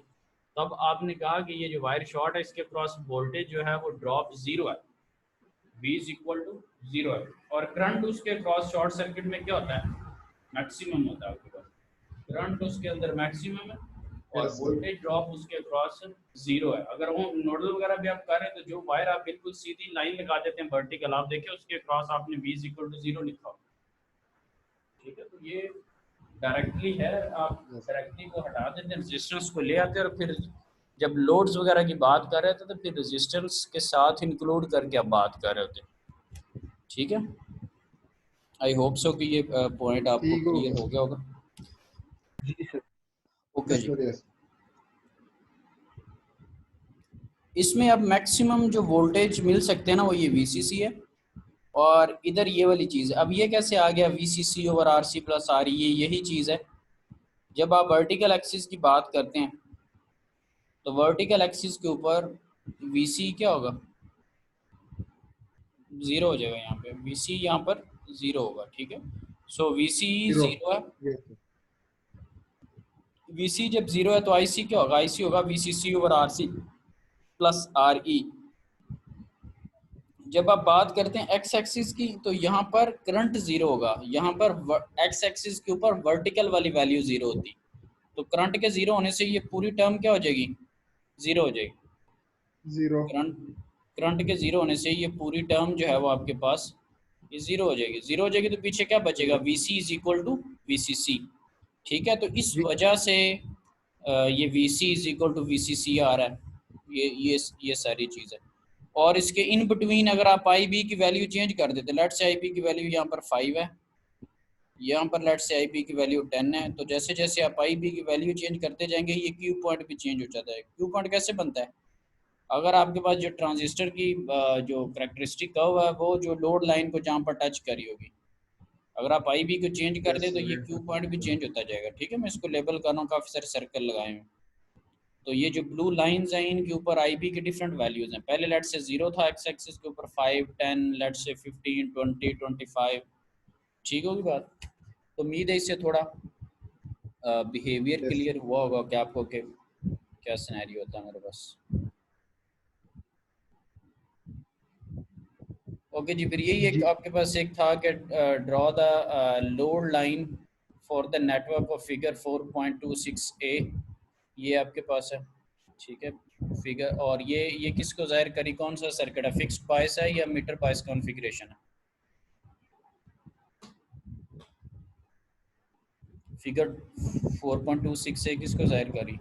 S1: तब आपने कहा कि ये जो वायर शॉर्ट है इसके क्रॉस वोल्टेज जो है वो ड्रॉप जीरो है, V is equal to zero है। और करंट उसके क्रॉस शॉर्ट सर्किट में क्या होता है, मैक्सिमम होता है आपके पास, करंट उसके अंदर मैक्सिमम है और
S2: Yes, sir.
S1: वोल्टेज ड्रॉप उसके क्रॉस जीरो है। अगर वो नोडल वगैरह भी आप कर रहे हैं तो जो वायर आप बिल्कुल सीधी लाइन लगा देते हैं वर्टिकल, आप देखिए उसके क्रॉस आपने V is equal to zero लिखा हो, ठीक है। तो ये डायरेक्टली है, आप
S2: Yes.
S1: डायरेक्टली को हटा देते हैं, रेजिस्टेंस को ले आते हैं, और फिर जब लोड्स वगैरह की बात कर रहे थे तो फिर रेजिस्टेंस के साथ इंक्लूड करके आप बात कर रहे होते, ठीक है। आई होप सो कि ये पॉइंट आपको
S2: ठीक हो
S1: क्लियर
S2: गया.
S1: हो गया होगा।
S4: जी सर।
S1: ओके
S2: Yes,
S1: जी,
S2: sir. Yes.
S1: इसमें अब मैक्सिमम जो वोल्टेज मिल सकते हैं ना वो ये VCC है, और इधर ये वाली चीज़ है। अब ये कैसे आ गया VCC over RC plus R, ये यही चीज़ है। जब आप वर्टिकल एक्सिस की बात करते हैं तो वर्टिकल एक्सिस के ऊपर VC क्या होगा, ज़ीरो हो जाएगा। यहाँ पे VC यहाँ पर ज़ीरो होगा, ठीक है। सो VC
S2: Zero.
S1: ज़ीरो है,
S2: Yes, sir.
S1: VC जब ज़ीरो है तो IC क्या होगा, IC होगा VCC over RC plus RE। जब आप बात करते हैं एक्स एक्सिस की तो यहाँ पर करंट जीरो होगा, यहाँ पर एक्स एक्सिस के ऊपर वर्टिकल वाली वैल्यू जीरो होती, तो करंट के जीरो होने से ये पूरी टर्म क्या हो जाएगी, जीरो हो जाएगी।
S2: Zero.
S1: करंट करंट के जीरो होने से ये पूरी टर्म जो है वो आपके पास ये जीरो हो जाएगी। जीरो हो जाएगी तो पीछे क्या बचेगा, VC is equal to VCC, ठीक है। तो इस वजह से ये VC is equal to VCC आ रहा है, ये सारी चीज़ है। और इसके इन बिटवीन अगर आप IB की वैल्यू चेंज कर देते, लेट से IB की वैल्यू यहाँ पर 5 है, यहाँ पर लेट से IB की वैल्यू 10 है, तो जैसे जैसे आप IB की वैल्यू चेंज करते जाएंगे ये Q पॉइंट भी चेंज हो जाता है। Q पॉइंट कैसे बनता है, अगर आपके पास जो ट्रांजिस्टर की जो करेक्टरिस्टिक कर्व है वो जो लोड लाइन को जहाँ पर टच करी होगी, अगर आप IB को चेंज कर
S2: Yes,
S1: दे तो
S2: sir.
S1: ये
S2: Yes,
S1: Q
S2: sir.
S1: पॉइंट भी चेंज होता जाएगा, ठीक है। मैं इसको लेबल कर रहा हूँ, काफ़ी सारे सर्कल लगाए हैं। तो ये जो ब्लू लाइंस हैं इनके ऊपर IB के डिफरेंट वैल्यूज हैं। पहले लेट से 0 था एक्स एक्सिस के ऊपर, 5, 10, लेट से 15, 20, 25, ठीक होगी बात। तो उम्मीद है इससे थोड़ा बिहेवियर
S2: Yes,
S1: क्लियर हुआ होगा कि आपको कि क्या सिनेरियो होता है मेरे पास। ओके जी, फिर यही एक
S4: जी
S1: आपके पास एक था कि draw the load line for the network of figure 4.26a, ये आपके पास है, ठीक है फिगर। और ये किसको जाहिर करी, कौन सा सर्किट है, फिक्स्ड बायस है या मीटर बायस कॉन्फ़िगरेशन है। फिगर 4.26 से किसको जाहिर करी,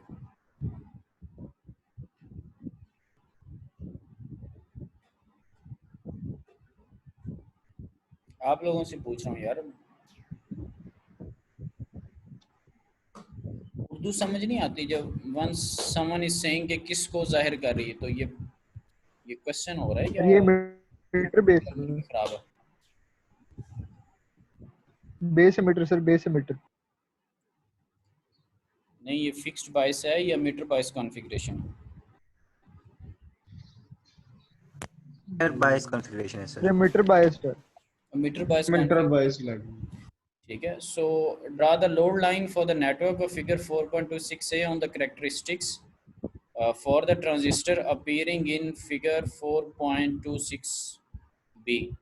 S1: आप लोगों से पूछ रहा हूँ यार, उर्दू समझ नहीं आती जब वंस समवन इज सेइंग कि किसको जाहिर कर रही है, तो ये क्वेश्चन हो रहा है
S4: सर
S1: या
S4: ये मीटर बेस
S1: ग्रामर भी खराब है?
S4: Base emitter sir, base emitter.
S1: नहीं, ये फिक्स्ड बाइस है या मीटर बाइस कॉन्फ़िगरेशन है?
S5: मीटर बायस कॉन्फ़िगरेशन है सर।
S4: ये मीटर बायस्ड है।
S1: Emitter bias
S2: emitter
S1: configuration,
S2: bias लगे।
S1: ठीक है। So draw the load line for the network of figure 4.26a on the characteristics for the transistor appearing in figure 4.26b।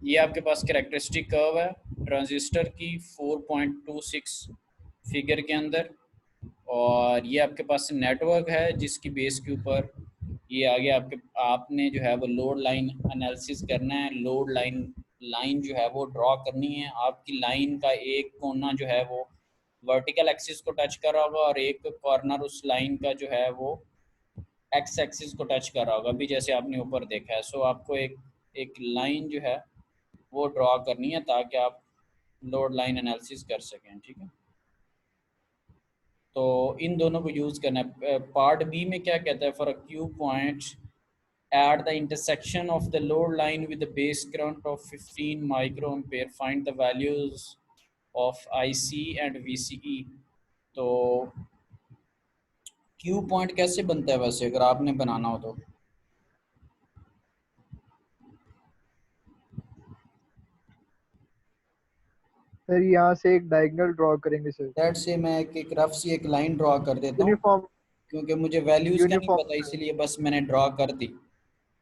S1: ये आपके पास characteristic curve है transistor की 4.26 figure के अंदर, और ये आपके पास नेटवर्क है जिसकी बेस के ऊपर ये आगे आपने जो है वो लोड लाइन एनालिसिस करना है। लोड लाइन जो है वो ड्रॉ करनी है। आपकी लाइन का एक कोना जो है वो वर्टिकल एक्सिस को टच कर रहा होगा और एक कॉर्नर उस लाइन का जो है वो एक्स एक्सिस को टच कर रहा होगा, अभी जैसे आपने ऊपर देखा है। सो आपको एक एक लाइन जो है वो ड्रॉ करनी है ताकि आप लोड लाइन एनालिसिस कर सकें, ठीक है। तो इन दोनों को यूज़ करना है। पार्ट बी में क्या कहता है, for a Q point at the intersection of the load line with the base current of 15 microampere, find the values of IC and VCE। तो Q पॉइंट कैसे बनता है वैसे, अगर आपने बनाना हो तो?
S4: सर यहाँ से एक डायगोनल ड्रॉ करेंगे सर।
S1: दैट से मैं एक रफ सी एक लाइन ड्रॉ कर देता हूँ,
S4: यूनिफॉर्म
S1: क्योंकि मुझे वैल्यूज़ का नहीं पता,
S4: यूनिफॉर्म।
S1: इसीलिए बस मैंने ड्रॉ कर दी,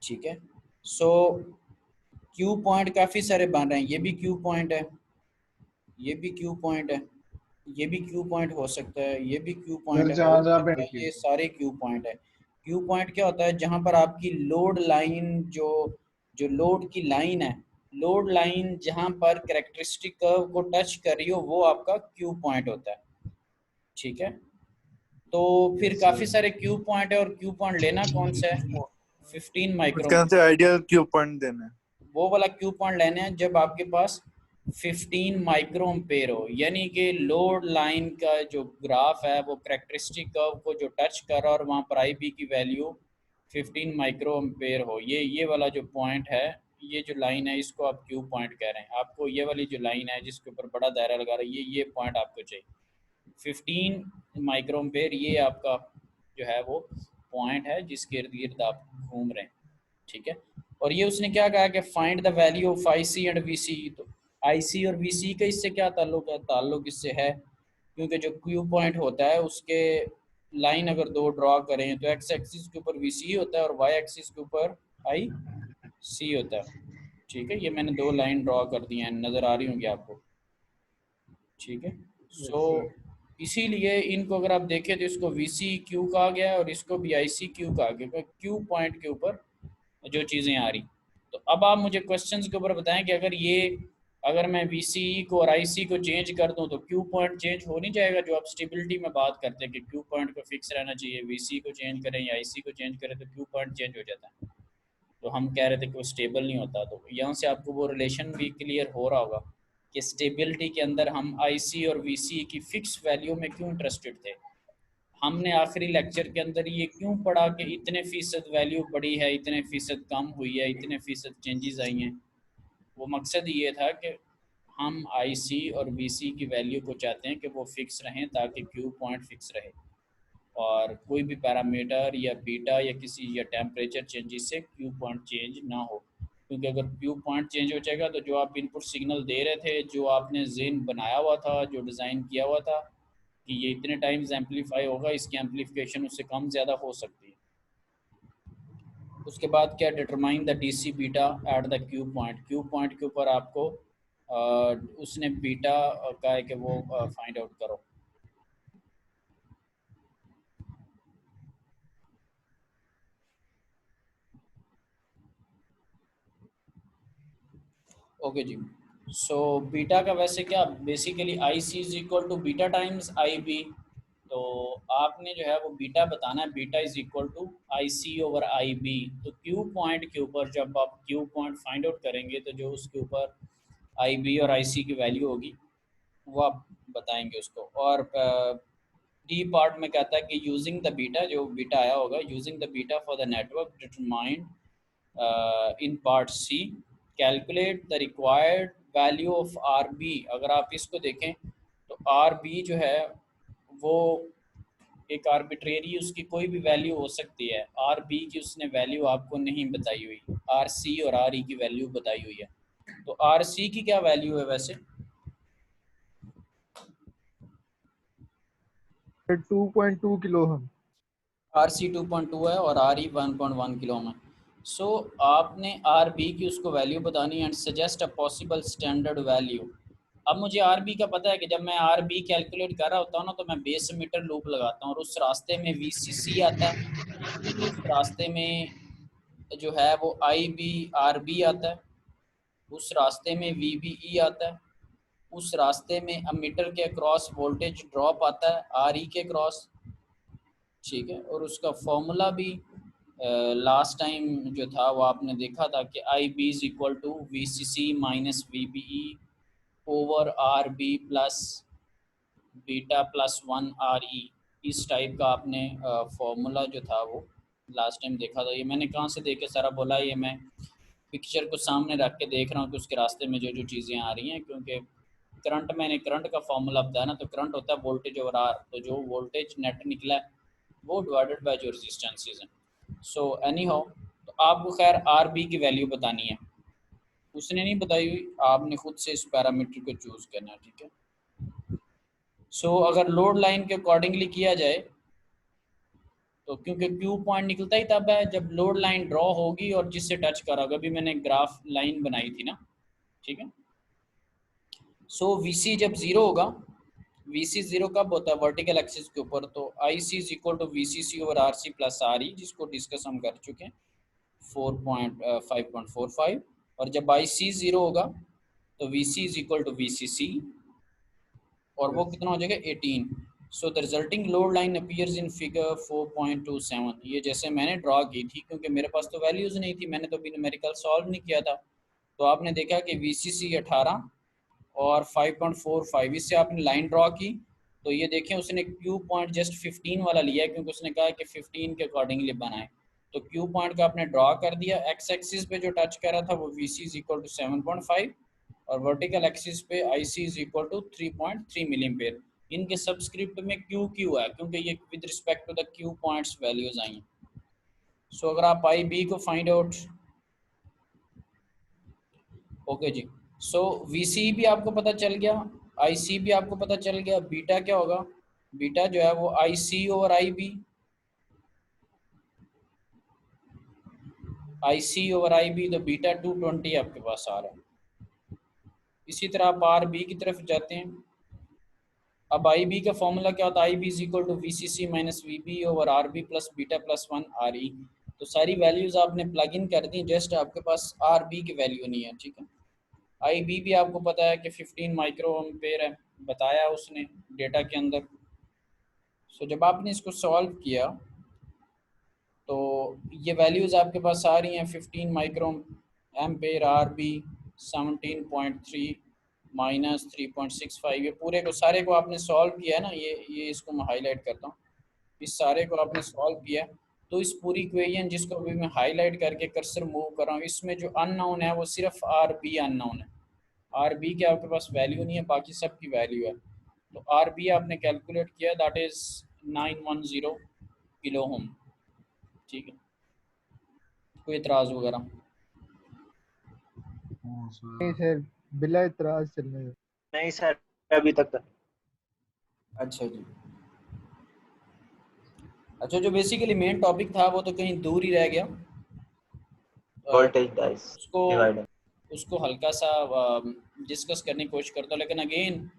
S1: ठीक है। सो Q पॉइंट काफ़ी सारे बन रहे हैं। ये भी Q पॉइंट है, ये भी Q पॉइंट है, ये भी Q पॉइंट हो सकता है, ये भी Q पॉइंट
S2: सर
S1: है,
S2: जहाँ
S1: हो
S2: जहाँ
S1: सकता है
S2: पे
S1: ये सारे Q पॉइंट है। Q पॉइंट क्या होता है, जहाँ पर आपकी लोड लाइन जो जो लोड की लाइन है, लोड लाइन जहाँ पर कैरेक्टरिस्टिक कर्व को टच कर रही हो वो आपका Q पॉइंट होता है, ठीक है। तो फिर काफ़ी सारे Q पॉइंट है, और Q पॉइंट लेना कौन सा है, 15
S3: उसके यहाँ
S1: माइक्रोमीटर।
S3: से आइडियल क्यू पॉइंट देना है।
S1: वो वाला Q पॉइंट लेने हैं जब आपके पास 15 माइक्रो एम्पेयर हो, यानी कि लोड लाइन का जो ग्राफ है वो कैरेक्टरिस्टिक कर्व को जो टच कर रहा है और वहाँ पर आई बी की वैल्यू 15 माइक्रो एम्पेयर हो। ये वाला जो पॉइंट है, ये जो लाइन है, इसको आप Q पॉइंट कह रहे हैं। आपको ये वाली जो लाइन है जिसके ऊपर बड़ा दायरा लगा रहा है, ये पॉइंट आपको चाहिए 15 माइक्रो एम्पेयर। ये आपका जो है वो पॉइंट है जिसके इर्द गिर्द आप घूम रहे हैं, ठीक है। और ये उसने क्या कहा कि find the value of I C and V C. तो आई सी और वी सी का इससे क्या ताल्लुक है? ताल्लुक इससे है क्योंकि जो क्यू पॉइंट होता है उसके लाइन अगर दो ड्रॉ करें तो एक्स एक्सिस के ऊपर वी सी होता है और वाई एक्सिस के ऊपर आई सी होता है, ठीक है। ये मैंने दो लाइन ड्रॉ कर दी हैं, नज़र आ रही होंगी आपको, ठीक है। सो इसीलिए इनको अगर आप देखें तो इसको वी सी क्यू कहा गया है और इसको भी आई सी क्यू कहा गया, क्यू पॉइंट के ऊपर जो चीज़ें आ रही। तो अब आप मुझे क्वेश्चंस के ऊपर बताएं कि अगर मैं VCE को और IC को चेंज कर दूं तो Q पॉइंट चेंज हो नहीं जाएगा? जो आप स्टेबिलिटी में बात करते हैं कि Q पॉइंट को फिक्स रहना चाहिए, VCE को चेंज करें या IC को चेंज करें तो Q पॉइंट चेंज हो जाता है। तो हम कह रहे थे कि वो स्टेबल नहीं होता। तो यहाँ से आपको वो रिलेशन भी क्लियर हो रहा होगा कि स्टेबिलिटी के अंदर हम IC और VCE की फ़िक्स वैल्यू में क्यों इंटरेस्टेड थे। हमने आखिरी लेक्चर के अंदर ये क्यों पढ़ा कि इतने फ़ीसद वैल्यू बढ़ी है, इतने फ़ीसद कम हुई है, इतने फ़ीसद चेंजेस आई हैं। वो मकसद ये था कि हम IC और VC की वैल्यू को चाहते हैं कि वो फ़िक्स रहें ताकि Q पॉइंट फ़िक्स रहे और कोई भी पैरामीटर या बीटा या किसी या टेम्परेचर चेंजेस से Q पॉइंट चेंज ना हो। क्योंकि अगर Q पॉइंट चेंज हो जाएगा तो जो आप इनपुट सिग्नल दे रहे थे, जो आपने ज़ेन बनाया हुआ था, जो डिज़ाइन किया हुआ था कि ये इतने टाइम्स एम्पलीफाई होगा, इसकी एम्पलीफिकेशन उससे कम ज़्यादा हो सकती है। उसके बाद क्या, determine the DC beta at the Q point के ऊपर आपको उसने बीटा का है कि वो फाइंड आउट करो। ओके जी। सो बीटा का वैसे क्या, basically I C is equal to beta times I B. तो आपने जो है वो बीटा बताना है, beta is equal to I C over I B. तो Q पॉइंट के ऊपर जब आप Q पॉइंट फाइंड आउट करेंगे तो जो उसके ऊपर आई बी और आई सी की वैल्यू होगी, वो आप बताएंगे उसको। और डी पार्ट में कहता है कि यूजिंग द बीटा, जो बीटा आया होगा, using the beta for the network determined in part C, calculate the required value of R B. अगर आप इसको देखें तो आर बी जो है वो एक आर्बिट्रेरी, उसकी कोई भी वैल्यू हो सकती है। आर बी की उसने वैल्यू आपको नहीं बताई हुई, आर सी और आर ई की वैल्यू बताई हुई है। तो आर सी की क्या वैल्यू है वैसे?
S4: 2.2 किलो हम।
S1: आर सी 2.2 है और आर ई 1.1 किलो में। सो आपने आर बी की उसको वैल्यू बतानी and suggest a possible standard value. अब मुझे आर बी का पता है कि जब मैं आर बी कैलकुलेट कर रहा होता हूँ ना, तो मैं बेस मीटर लूप लगाता हूँ और उस रास्ते में वी सी सी आता है, उस रास्ते में जो है वो आई बी आर बी आता है, उस रास्ते में वी बी ई आता है, उस रास्ते में अमीटर के अक्रॉस वोल्टेज ड्रॉप आता है आर ई के क्रॉस, ठीक है। और उसका फॉर्मूला भी लास्ट टाइम जो था वो आपने देखा था कि I B is equal to V C C minus V B E over R B plus beta plus 1 R E. इस टाइप का आपने फॉर्मूला जो था वो लास्ट टाइम देखा था। ये मैंने कहाँ से देख के सारा बोला, ये मैं पिक्चर को सामने रख के देख रहा हूँ कि उसके रास्ते में जो जो चीज़ें आ रही हैं, क्योंकि करंट, मैंने करंट का फॉर्मूला बताया ना, तो करंट होता है वोल्टेज ओवर आर, तो जो वोल्टेज नेट निकला है वो डिवाइडेड बाय जो रेजिस्टेंसेस हैं। सो एनी हाउ, तो आपको खैर आर बी की वैल्यू बतानी है, उसने नहीं बताई हुई, आपने खुद से इस पैरामीटर को चूज़ करना है, ठीक है। सो अगर लोड लाइन के अकॉर्डिंगली किया जाए तो, क्योंकि क्यू पॉइंट निकलता ही तब है जब लोड लाइन ड्रॉ होगी और जिससे टच करा होगा। अभी मैंने ग्राफ लाइन बनाई थी ना, ठीक है। सो वी सी जब ज़ीरो होगा, वी सी ज़ीरो कब होता है? वर्टिकल एक्सिस के ऊपर। तो I C is equal to V C C over R C plus R E, जिसको डिस्कस हम कर चुके हैं 5.45। और जब आई सी ज़ीरो होगा तो V C is equal to V C C, और वो कितना हो जाएगा 18। So the resulting load line appears in figure 4.27। ये जैसे मैंने ड्रॉ की थी, क्योंकि मेरे पास तो वैल्यूज़ नहीं थी, मैंने तो अभी न्यूमेरिकल सॉल्व नहीं किया था। तो आपने देखा कि वी सी सी 18 और 5.45, इससे आपने लाइन ड्रॉ की। तो ये देखें उसने क्यू पॉइंट जस्ट 15 वाला लिया है, क्योंकि उसने कहा कि 15 के अकॉर्डिंगली बनाए। तो क्यू पॉइंट का आपने ड्रॉ कर दिया, एक्स एक्सिस पे जो टच कर रहा था वो V C is equal to 7.5, और वर्टिकल एक्सिस पे I C is equal to 3.3 milli ampere. इनके सबस्क्रिप्ट में क्यू क्यू है, क्योंकि ये with respect to the Q points values आई हैं। सो अगर आप आई बी को फाइंड आउट, ओके जी। सो वी सी भी आपको पता चल गया, आई सी भी आपको पता चल गया। बीटा क्या होगा? बीटा जो है वो I C over I B, I C over I B, तो बीटा 220 आपके पास आ रहा है। इसी तरह आप आर बी की तरफ जाते हैं। अब आई बी का फॉर्मूला क्या होता है? I B is equal to V C C minus V B over R B plus beta plus 1 R E. तो सारी वैल्यूज आपने प्लग इन कर दी, जस्ट आपके पास आर बी की वैल्यू नहीं है, ठीक है। आई बी भी आपको पता है कि 15 माइक्रो एम्पेयर है, बताया उसने डेटा के अंदर। सो जब आपने इसको सॉल्व किया तो ये वैल्यूज़ आपके पास आ रही हैं 15 micro ampere R B 17.3 minus 3.65। ये पूरे को सारे को आपने सॉल्व किया है ना, ये इसको मैं हाईलाइट करता हूँ, इस सारे को आपने सॉल्व किया। तो इस पूरी इक्वेशन जिसको अभी मैं हाईलाइट करके कर्सर मूव कर रहा हूँ, इसमें जो अननोन है वो सिर्फ आर बी अननोन है। आर बी के आपके पास वैल्यू नहीं है, बाकी सब की वैल्यू है। तो आर बी आपने कैलकुलेट किया, दैट इज़ 910 किलो ओम, ठीक है। कोई इतराज़ वगैरह?
S4: नहीं सर, बिला इतराज चलने दो।
S6: नहीं सर, अभी तक तो।
S1: अच्छा जी। अच्छा, जो बेसिकली मेन टॉपिक था वो तो कहीं दूर ही रह गया।
S5: वोल्टेज डाइस
S1: उसको
S5: डिवाइडर।
S1: उसको हल्का सा डिस्कस करने की कोशिश करता हूँ, लेकिन अगेन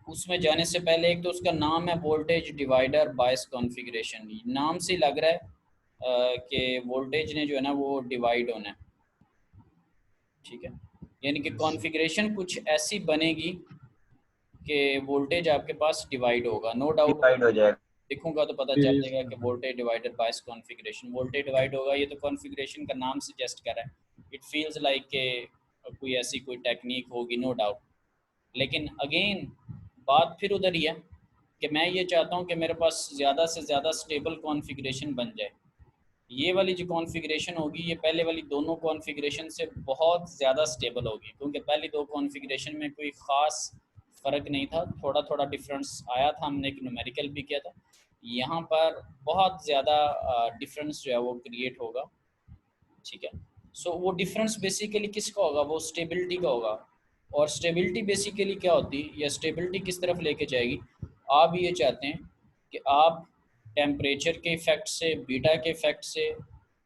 S1: उसमें जाने से पहले एक तो उसका नाम है वोल्टेज डिवाइडर बायस कॉन्फ़िगरेशन। नाम से लग रहा है कि वोल्टेज ने जो है ना वो डिवाइड होना है, ठीक है। यानी कि कॉन्फ़िगरेशन कुछ ऐसी बनेगी कि वोल्टेज आपके पास डिवाइड होगा, नो डाउट।
S5: डिवाइड हो जाएगा।
S1: देखूंगा तो पता चल जाएगा कि voltage divider bias configuration, voltage divide होगा। ये तो कॉन्फ़िगरेशन का नाम सजेस्ट कर रहा है। इट फील्स लाइक के कोई ऐसी कोई टेक्निक होगी, नो डाउट। लेकिन अगेन बात फिर उधर ही है कि मैं ये चाहता हूँ कि मेरे पास ज़्यादा से ज़्यादा स्टेबल कॉन्फ़िगरेशन बन जाए। ये वाली जो कॉन्फ़िगरेशन होगी ये पहले वाली दोनों कॉन्फ़िगरेशन से बहुत ज़्यादा स्टेबल होगी, क्योंकि पहली दो कॉन्फ़िगरेशन में कोई ख़ास फ़र्क नहीं था, थोड़ा थोड़ा डिफरेंस आया था, हमने एक न्यूमेरिकल भी किया था। यहाँ पर बहुत ज़्यादा डिफरेंस जो है वो क्रिएट होगा, ठीक है। सो वो डिफरेंस बेसिकली किसका होगा, वो स्टेबिलिटी का होगा। और स्टेबिलिटी बेसिकली क्या होती है या स्टेबिलिटी किस तरफ लेके जाएगी, आप ये चाहते हैं कि आप टेम्परेचर के इफ़ेक्ट से, बीटा के इफ़ेक्ट से,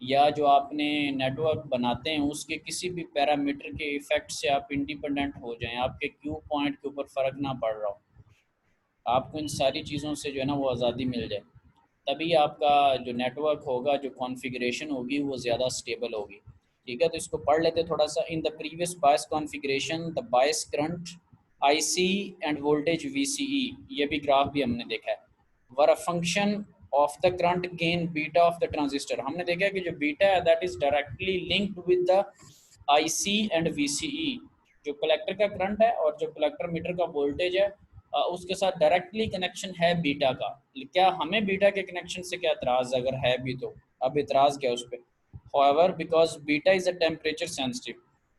S1: या जो आपने नेटवर्क बनाते हैं उसके किसी भी पैरामीटर के इफ़ेक्ट से आप इंडिपेंडेंट हो जाएं, आपके क्यू पॉइंट के ऊपर फ़र्क ना पड़ रहा हो, आपको इन सारी चीज़ों से जो है ना वो आज़ादी मिल जाए, तभी आपका जो नेटवर्क होगा, जो कॉन्फ़िगरेशन होगी वो ज़्यादा स्टेबल होगी, ठीक है। तो इसको पढ़ लेते थोड़ा सा। In the previous bias configuration the bias current IC and voltage VCE, ये भी ग्राफ भी हमने देखा है, were a function of the current gain beta of the transistor. हमने देखा कि जो बीटा है that is directly linked with the IC and VCE, जो कलेक्टर का करंट है और जो कलेक्टर मीटर का वोल्टेज है उसके साथ डायरेक्टली कनेक्शन है बीटा का। क्या हमें बीटा के कनेक्शन से क्या एतराज़, अगर है भी तो अब एतराज़ क्या उस पर। However because beta is a temperature sensitive,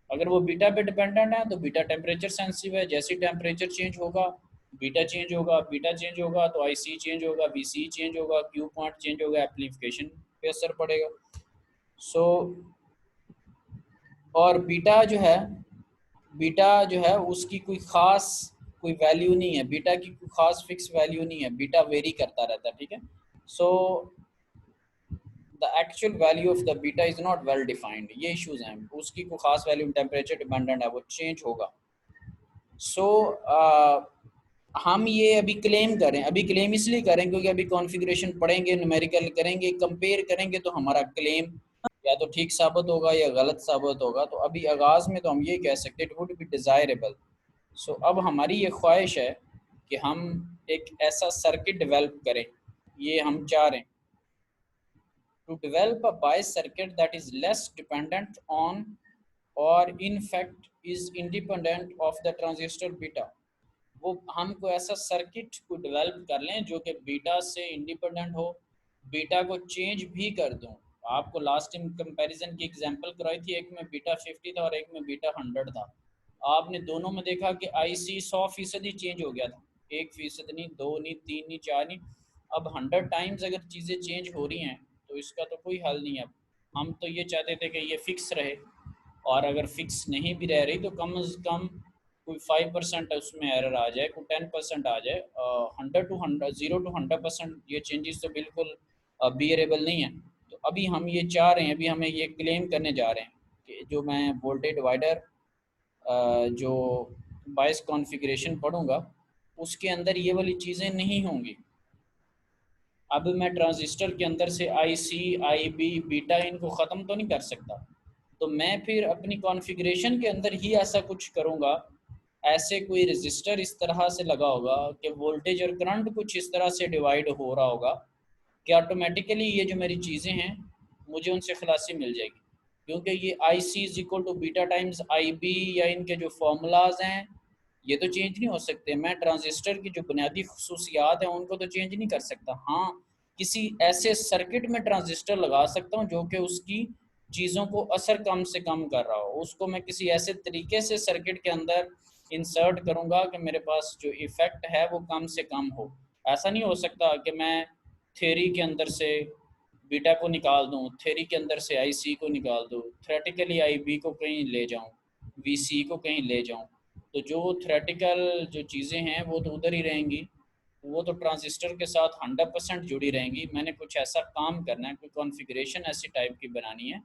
S1: अगर वो बीटा पे डिपेंडेंट है तो बीटा टेम्परेचर सेंसिटिव है, जैसे टेम्परेचर चेंज होगा बीटा चेंज होगा, बीटा चेंज होगा तो आईसी चेंज होगा, वीसी चेंज होगा, क्यू पॉइंट चेंज होगा, एम्प्लीफिकेशन पे असर पड़ेगा। सो और बीटा जो है उसकी कोई वैल्यू नहीं है, बीटा की कोई खास फिक्स वैल्यू नहीं है, बीटा वेरी करता रहता है, ठीक है। So the actual value of the beta is not well defined, ये इश्यूज हैं, उसकी कोई खास वैल्यू टेम्परेचर डिपेंडेंट है, वो चेंज होगा। सो हम ये अभी क्लेम करें, अभी क्लेम इसलिए करें क्योंकि अभी कॉन्फ़िगरेशन पढ़ेंगे, न्यूमेरिकल करेंगे, कंपेयर करेंगे, तो हमारा क्लेम या तो ठीक साबित होगा या गलत साबित होगा। तो अभी आगाज़ में तो हम ये कह सकते हैं इट वुड बी डिज़ायरेबल। सो अब हमारी ये ख्वाहिश है कि हम एक ऐसा सर्किट डेवलप करें, ये हम चाह रहे हैं, to develop a bias circuit that is less dependent on और in fact is independent of the transistor beta. वो हम कोई ऐसा सर्किट को डेवलप कर लें जो कि बीटा से इंडिपेंडेंट हो, बीटा को चेंज भी कर दूं। आपको लास्ट टाइम कंपैरिजन की एग्जांपल कराई थी, एक में बीटा 50 था और एक में बीटा 100 था। आपने दोनों में देखा कि आईसी 100% ही चेंज हो गया था, 1% नहीं, 2 नहीं, 3 नहीं, 4 नहीं। अब 100 टाइम्स अगर चीज़ें चेंज हो रही हैं तो इसका तो कोई हल नहीं है। हम तो ये चाहते थे कि ये फिक्स रहे, और अगर फिक्स नहीं भी रह रही तो कम से कम कोई 5% उसमें एरर आ जाए, कोई 10% आ जाए। 0 to 100% ये चेंजेस तो बिल्कुल बियरेबल नहीं है। तो अभी हम ये चाह रहे हैं, अभी हमें ये क्लेम करने जा रहे हैं कि जो मैं वोल्टेज डिवाइडर जो बायस कॉन्फ़िगरेशन पढ़ूंगा उसके अंदर ये वाली चीज़ें नहीं होंगी। अब मैं ट्रांजिस्टर के अंदर से आईसी, आईबी, बीटा इनको ख़त्म तो नहीं कर सकता, तो मैं फिर अपनी कॉन्फ़िगरेशन के अंदर ही ऐसा कुछ करूँगा, ऐसे कोई रजिस्टर इस तरह से लगा होगा कि वोल्टेज और करंट कुछ इस तरह से डिवाइड हो रहा होगा कि ऑटोमेटिकली ये जो मेरी चीज़ें हैं मुझे उनसे खलासी मिल जाएगी, क्योंकि ये I C is equal to beta times I B, या इनके जो फार्मूलाज हैं ये तो चेंज नहीं हो सकते। मैं ट्रांजिस्टर की जो बुनियादी खसूसियात हैं उनको तो चेंज नहीं कर सकता। हाँ, किसी ऐसे सर्किट में ट्रांजिस्टर लगा सकता हूँ जो कि उसकी चीज़ों को असर कम से कम कर रहा हो, उसको मैं किसी ऐसे तरीके से सर्किट के अंदर इंसर्ट करूँगा कि मेरे पास जो इफ़ेक्ट है वो कम से कम हो। ऐसा नहीं हो सकता कि मैं थ्योरी के अंदर से बीटा को निकाल दूँ, थ्योरी के अंदर से आई सी को निकाल दूँ, थ्योरेटिकली आई बी को कहीं ले जाऊँ, वी सी को कहीं ले जाऊँ। तो जो थ्योरेटिकल जो चीज़ें हैं वो तो उधर ही रहेंगी, वो तो ट्रांजिस्टर के साथ 100% जुड़ी रहेंगी। मैंने कुछ ऐसा काम करना है, कोई कॉन्फ़िगरेशन ऐसी टाइप की बनानी है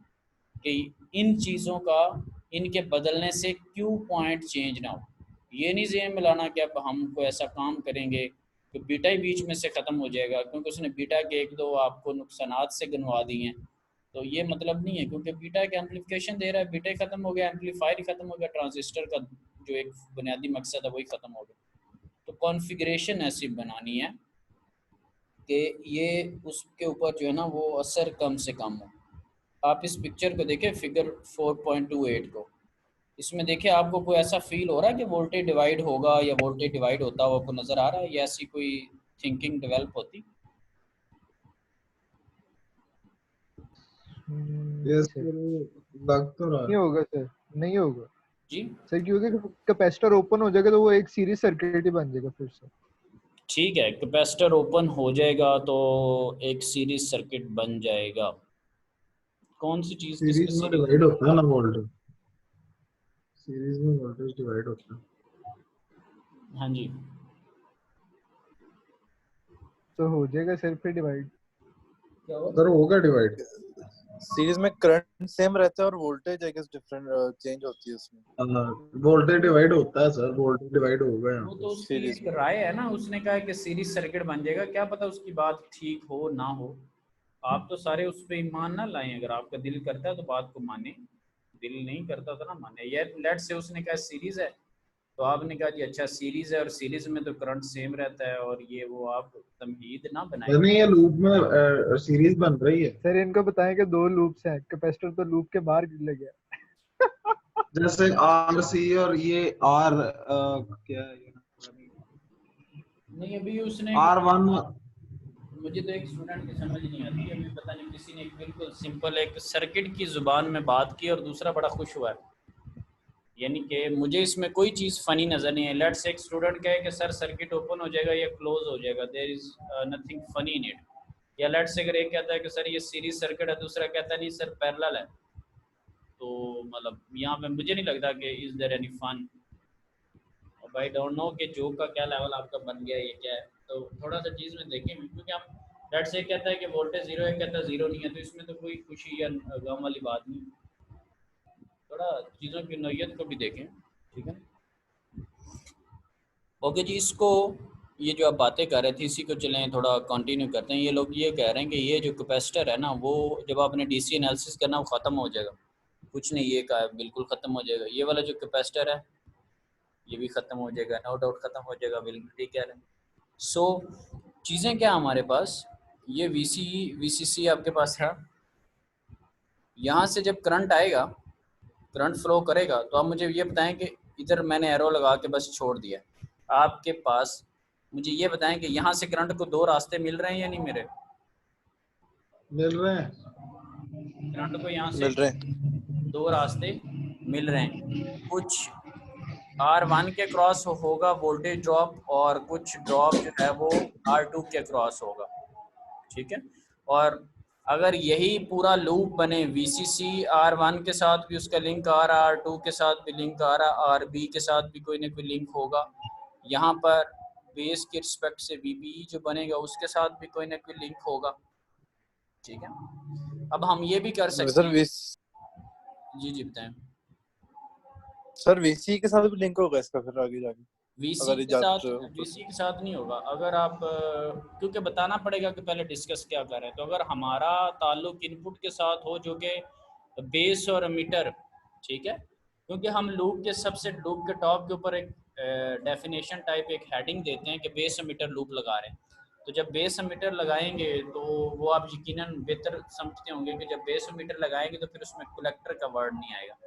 S1: कि इन चीज़ों का, इनके बदलने से क्यू पॉइंट चेंज ना हो। ये नहीं जेन मिलाना कि अब हम कोई ऐसा काम करेंगे कि बीटा ही बीच में से ख़त्म हो जाएगा, क्योंकि उसने बीटा के एक दो आपको नुकसानात से गिनवा दिए हैं। तो ये मतलब नहीं है, क्योंकि बीटा के एम्पलीफिकेशन दे रहा है, बीटा ही ख़त्म हो गया, एम्पलीफायर ही ख़त्म हो गया, ट्रांजिस्टर का जो एक बुनियादी मकसद है वही ख़त्म हो गया। तो कॉन्फ़िगरेशन ऐसी बनानी है कि ये उसके ऊपर जो है ना वो असर कम से कम हो। आप इस पिक्चर को देखें, फिगर 4.28 को, इसमें देखिए आपको कोई ऐसा फील हो रहा है कि वोल्टेज डिवाइड होगा या वोल्टेज डिवाइड होता हुआ आपको नजर आ रहा है, या ऐसी कोई थिंकिंग डेवलप होती?
S2: यस
S4: सर
S2: लग तो रहा
S4: नहीं
S2: है।
S4: होगा सर, नहीं होगा
S1: जी
S4: सर, क्योंकि कैपेसिटर ओपन हो जाएगा तो वो एक सीरीज सर्किट ही बन जाएगा फिर से।
S1: ठीक है, कैपेसिटर ओपन हो जाएगा तो एक सीरीज सर्किट बन जाएगा। कौन सी चीज किसमें
S2: सीरीज में
S1: सीरीज?
S2: डिवाइड होता है ना वोल्टेज, सीरीज में वोल्टेज डिवाइड होता है।
S1: हाँ जी,
S4: तो हो जाएगा सर फिर डिवाइड।
S1: क्या हुआ?
S2: सर होगा डिवाइड।
S3: सीरीज में करंट सेम रहता है और voltage I guess different change होती है उसमें।
S2: वोल्टेज डिवाइड होता है सर, वोल्टेज डिवाइड होगा यहाँ
S1: वो तो
S2: पे।
S1: उसकी
S3: सीरीज
S1: एक
S3: में
S1: राय है ना, उसने कहा कि सीरीज सर्किट बन जाएगा, क्या पता उसकी बात ठीक हो ना हो। आप तो सारे उस पर ईमान ना लाएं, अगर आपका दिल करता है तो बात को माने, दिल नहीं करता तो ना माने। ये लेट से उसने कहा सीरीज है, तो आपने कहा जी अच्छा सीरीज है, और सीरीज में तो करंट सेम रहता है, और ये वो आप तमहीद ना बनाए।
S2: नहीं ये लूप में सीरीज बन रही है।
S4: सर इनको बताएं कि 2 लूप्स हैं, कैपेसिटर तो लूप के बाहर ले गया।
S2: जैसे आर सी और ये आर क्या है ये,
S1: नहीं अभी उसने
S2: आर वन।
S1: मुझे तो एक स्टूडेंट की समझ नहीं आती, अभी पता नहीं किसी ने एक बिल्कुल सिंपल एक सर्किट की जुबान में बात की और दूसरा बड़ा खुश हुआ है। यानी कि मुझे इसमें कोई चीज़ फ़नी नज़र नहीं है। लेट्स एक स्टूडेंट कहे कि सर सर्किट ओपन हो जाएगा या क्लोज हो जाएगा, there is nothing funny in it. या लेट्स अगर एक कहता है कि सर ये सीरीज सर्किट है, दूसरा कहता है नहीं सर पैरेलल है, तो मतलब यहाँ पे मुझे नहीं लगता कि इज़ देयर एनी फन। अब आई डोंट नो कि जोक का क्या लेवल आपका बन गया है, ये क्या है। तो थोड़ा सा चीज़ में देखें, क्योंकि हम लेट्स एक कहता है कि वोल्टेज जीरो है, कहता है जीरो नहीं है, तो इसमें तो कोई खुशी या गम वाली बात नहीं। थोड़ा चीज़ों की नोयत को भी देखें, ठीक है। ओके जी, इसको ये जो आप बातें कर रहे थे इसी को चलें थोड़ा कंटिन्यू करते हैं। ये लोग ये कह रहे हैं कि ये जो कैपेसिटर है ना, वो जब आपने डीसी एनालिसिस करना वो ख़त्म हो जाएगा। कुछ नहीं, ये कहा बिल्कुल ख़त्म हो जाएगा। ये वाला जो कैपेसिटर है ये भी ख़त्म हो जाएगा, नो डाउट ख़त्म हो जाएगा, बिल्कुल ठीक कह रहे हैं। सो चीज़ें क्या हमारे पास, ये वीसीसी आपके पास है। यहाँ से जब करंट आएगा, करंट फ्लो करेगा, तो आप मुझे ये बताएं कि इधर मैंने एरो लगा के बस छोड़ दिया, आपके पास मुझे ये बताएं कि यहाँ से करंट को 2 रास्ते मिल रहे हैं या नहीं मेरे?
S2: मिल रहे हैं।
S1: करंट को यहाँ से
S3: मिल रहे हैं।
S1: 2 रास्ते मिल रहे हैं। कुछ R1 के क्रॉस होगा वोल्टेज ड्रॉप, और कुछ ड्रॉप जो है वो R2 के क्रॉस होगा, ठीक है। और अगर यही पूरा लूप बने, VCC R1 के साथ भी उसका लिंक आ रहा, R2 के साथ भी लिंक आ रहा, RB के साथ भी कोई ना कोई लिंक होगा, यहाँ पर बेस के रिस्पेक्ट से VBE जो बनेगा उसके साथ भी कोई ना कोई लिंक होगा, ठीक है। अब हम ये भी कर सकते हैं। जी बताएं।
S3: सर वीसी के साथ भी लिंक होगा इसका फिर आगे जाके?
S1: VC
S3: अगर ये
S1: के साथ,
S3: जाते
S1: VC के साथ नहीं होगा। अगर आप क्योंकि बताना पड़ेगा कि पहले डिस्कस क्या कर रहे हैं। तो अगर हमारा ताल्लुक इनपुट के साथ हो जो कि बेस और मीटर, ठीक है, क्योंकि हम लूप के सबसे लूप के टॉप के ऊपर एक डेफिनेशन टाइप एक हेडिंग देते हैं कि बेस मीटर लूप लगा रहे हैं। तो जब बेस मीटर लगाएंगे तो वो आप यकीनन बेहतर समझते होंगे कि जब बेस मीटर लगाएंगे तो फिर उसमें कलेक्टर का वर्ड नहीं आएगा।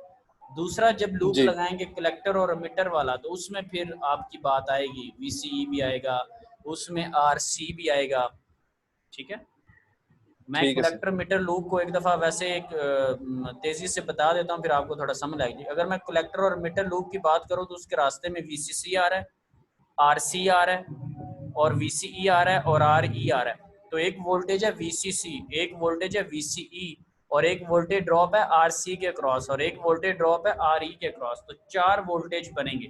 S1: दूसरा जब लूप
S3: जी
S1: लगाएंगे कलेक्टर और मीटर वाला, तो उसमें फिर आपकी बात आएगी, VCE भी आएगा, उसमें RC भी आएगा, ठीक है। मैं
S3: ठीक है सर।
S1: कलेक्टर मीटर लूप को एक दफ़ा वैसे एक तेज़ी से बता देता हूँ, फिर आपको थोड़ा समझ आएगी। अगर मैं कलेक्टर और मीटर लूप की बात करूँ तो उसके रास्ते में VCC आ रहा है, RC आ रहा है, और VCE आ रहा है, और RE आ रहा है। तो एक वोल्टेज है VCC, एक वोल्टेज है VCE, और एक वोल्टेज ड्रॉप है RC के क्रॉस, और एक वोल्टेज ड्रॉप है RE के क्रॉस। तो 4 वोल्टेज बनेंगे,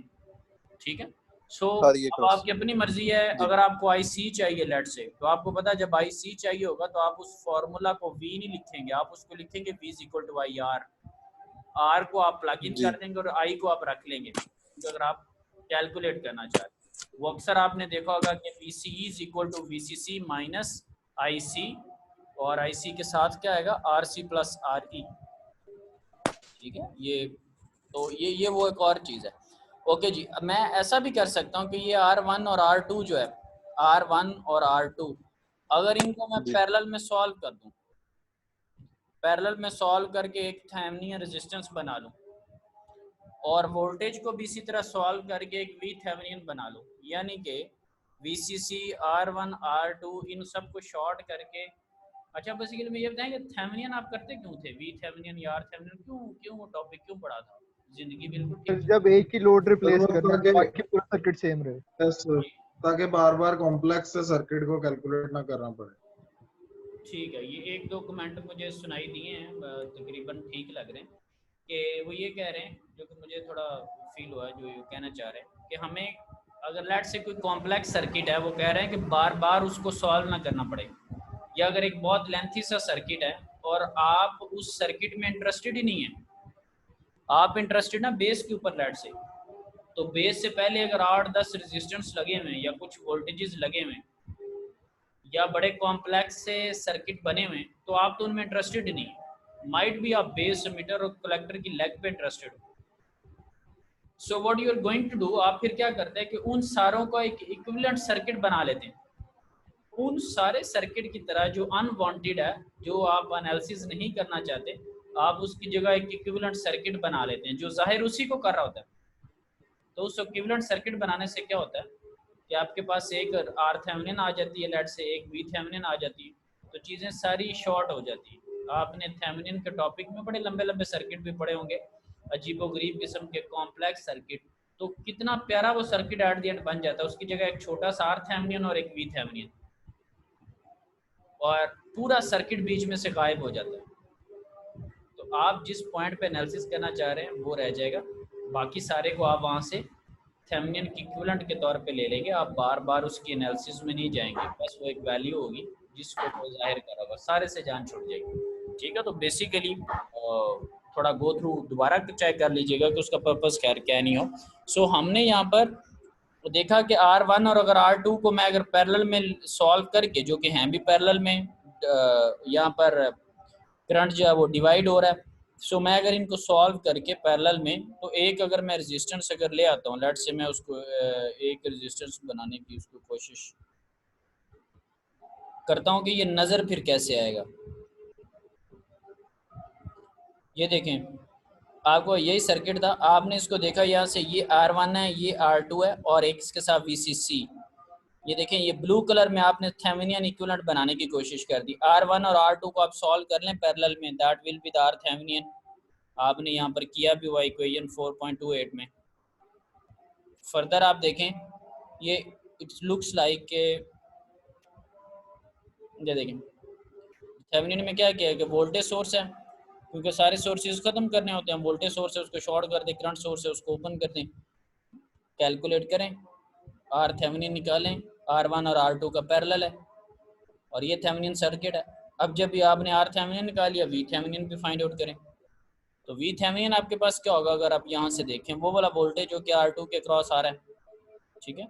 S1: ठीक है। सो
S3: सारी
S1: अब
S3: क्रॉस।
S1: आपकी अपनी मर्जी है।
S3: जी
S1: अगर आपको IC चाहिए लेट से, तो आपको पता है जब IC चाहिए होगा तो आप उस फॉर्मूला को V नहीं लिखेंगे, आप उसको लिखेंगे V = IR। R को आप प्लग इन
S3: जी
S1: कर देंगे और I को आप रख लेंगे, तो अगर आप कैलकुलेट करना चाहते हैं। वो अक्सर आपने देखा होगा कि VCE = VCC माइनस IC, और IC के साथ क्या आएगा RC + RE, ठीक है। ये तो ये वो एक और चीज़ है। ओके जी, अब मैं ऐसा भी कर सकता हूँ कि ये R1 और R2 जो है, R1 और R2 अगर इनको मैं
S3: जी
S1: पैरेलल में सॉल्व कर दूँ, पैरेलल में सॉल्व करके एक थेवेनिन रेजिस्टेंस बना लूँ, और वोल्टेज को भी इसी तरह सॉल्व करके एक वी थेवेनिन बना लो, यानी कि VCC R1 R2 इन सब को शॉर्ट करके। अच्छा बेसिकली मैं ये बताएंगे थेवेनिन आप करते क्यों थे, वी थेवेनिन या आर थेवेनिन, क्यों क्यों वो टॉपिक क्यों पढ़ा था? जिंदगी बिल्कुल ठीक चल
S4: जब एक ही लोड रिप्लेस
S2: जरूरत
S4: करना
S2: ताकि
S4: है बाकी पूरा सर्किट सेम रहे।
S2: बस ताकि बार बार कॉम्प्लेक्स सर्किट को कैलकुलेट ना करना पड़े।
S1: ठीक है, ये एक दो कमेंट मुझे सुनाई दिए हैं, तकरीबन ठीक लग रहे हैं कि वो ये कह रहे हैं, जो कि मुझे थोड़ा फील हुआ है, जो ये कहना चाह रहे हैं कि हमें अगर लेट से कोई कॉम्प्लेक्स सर्किट है, वो कह रहे हैं कि बार बार उसको सॉल्व ना करना पड़े, या अगर एक बहुत लेंथी सा सर्किट है और आप उस सर्किट में इंटरेस्टेड ही नहीं है, आप इंटरेस्टेड ना बेस के ऊपर लेट से, तो बेस से पहले अगर 8-10 रेजिस्टेंस लगे हुए हैं या कुछ वोल्टेजेस लगे हुए हैं या बड़े कॉम्प्लेक्स से सर्किट बने हुए हैं, तो आप तो उनमें इंटरेस्टेड ही नहीं। माइट भी आप बेस मीटर और कलेक्टर की लेग पे इंटरेस्टेड हो। So what you are going to do, आप फिर क्या करते हैं कि उन सारों का एक इक्विवेलेंट सर्किट बना लेते हैं, उन सारे सर्किट की तरह जो अनवांटेड है, जो आप एनालिसिस नहीं करना चाहते, आप उसकी जगह एक इक्विवेलेंट सर्किट बना लेते हैं जो जाहिर उसी को कर रहा होता है। तो उस इक्विवेलेंट सर्किट बनाने से क्या होता है कि आपके पास एक आर थेवेनिन आ जाती है, लेट से एक वी थेवेनिन आ जाती है, तो चीज़ें सारी शॉर्ट हो जाती है। आपने थेवेनिन के टॉपिक में बड़े लंबे लंबे सर्किट भी पढ़े होंगे, अजीबोगरीब किस्म के कॉम्प्लेक्स सर्किट, तो कितना प्यारा वो सर्किट एट द एंड बन जाता है, उसकी जगह एक छोटा सा आर थेवेनिन और एक वी थेवेनिन, और पूरा सर्किट बीच में से गायब हो जाता है। तो आप जिस पॉइंट पे एनालिसिस करना चाह रहे हैं वो रह जाएगा, बाकी सारे को आप वहाँ से थेवेनिन की इक्विवेलेंट के तौर पे ले लेंगे, आप बार बार उसकी एनालिसिस में नहीं जाएंगे, बस वो एक वैल्यू होगी जिसको वो जाहिर करा होगा, सारे से जान छूट जाएगी। ठीक है, तो बेसिकली थोड़ा गो थ्रू दोबारा चेक कर लीजिएगा कि उसका पर्पस खैर क्या नहीं हो। सो हमने यहाँ पर देखा कि R1 और अगर R2 को मैं अगर पैरेलल में सॉल्व करके, जो कि हैं भी पैरेलल में, यहाँ पर करंट जो है वो डिवाइड हो रहा है, सो मैं अगर इनको सॉल्व करके पैरेलल में, तो एक अगर मैं रेजिस्टेंस अगर ले आता हूँ, लेट से मैं उसको एक रेजिस्टेंस बनाने की उसको कोशिश करता हूँ कि ये नज़र फिर कैसे आएगा। ये देखें, आपको यही सर्किट था, आपने इसको देखा यहाँ से, ये R1 है, ये R2 है, और एक इसके साथ VCC। ये देखें, ये ब्लू कलर में आपने थेवेनिन इक्विवेलेंट बनाने की कोशिश कर दी। R1 और R2 को आप सॉल्व कर लें पैरेलल में, that will be the R Thevenin. आपने यहाँ पर किया भी हुआ इक्वेशन 4.28 में। फर्दर आप देखें, ये इट्स लुक्स लाइक के, ये देखें थेवेनिन में क्या किया है कि वोल्टेज सोर्स है, क्योंकि सारे सोर्सेज खत्म करने होते हैं, वोल्टेज सोर्स है उसको शॉर्ट कर दें, करंट सोर्स है उसको ओपन कर दें, कैलकुलेट करें, आर थेवेनिन निकालें, R1 और R2 का पैरेलल है, और ये थेवेनिन सर्किट है। अब जब भी आपने आर थेवेनिन निकाल लिया, वी थेवेनिन भी फाइंड आउट करें। तो वी थेवेनिन आपके पास क्या होगा, अगर आप यहाँ से देखें, वो वाला वोल्टेज जो कि R2 के क्रॉस आ रहा है, ठीक है,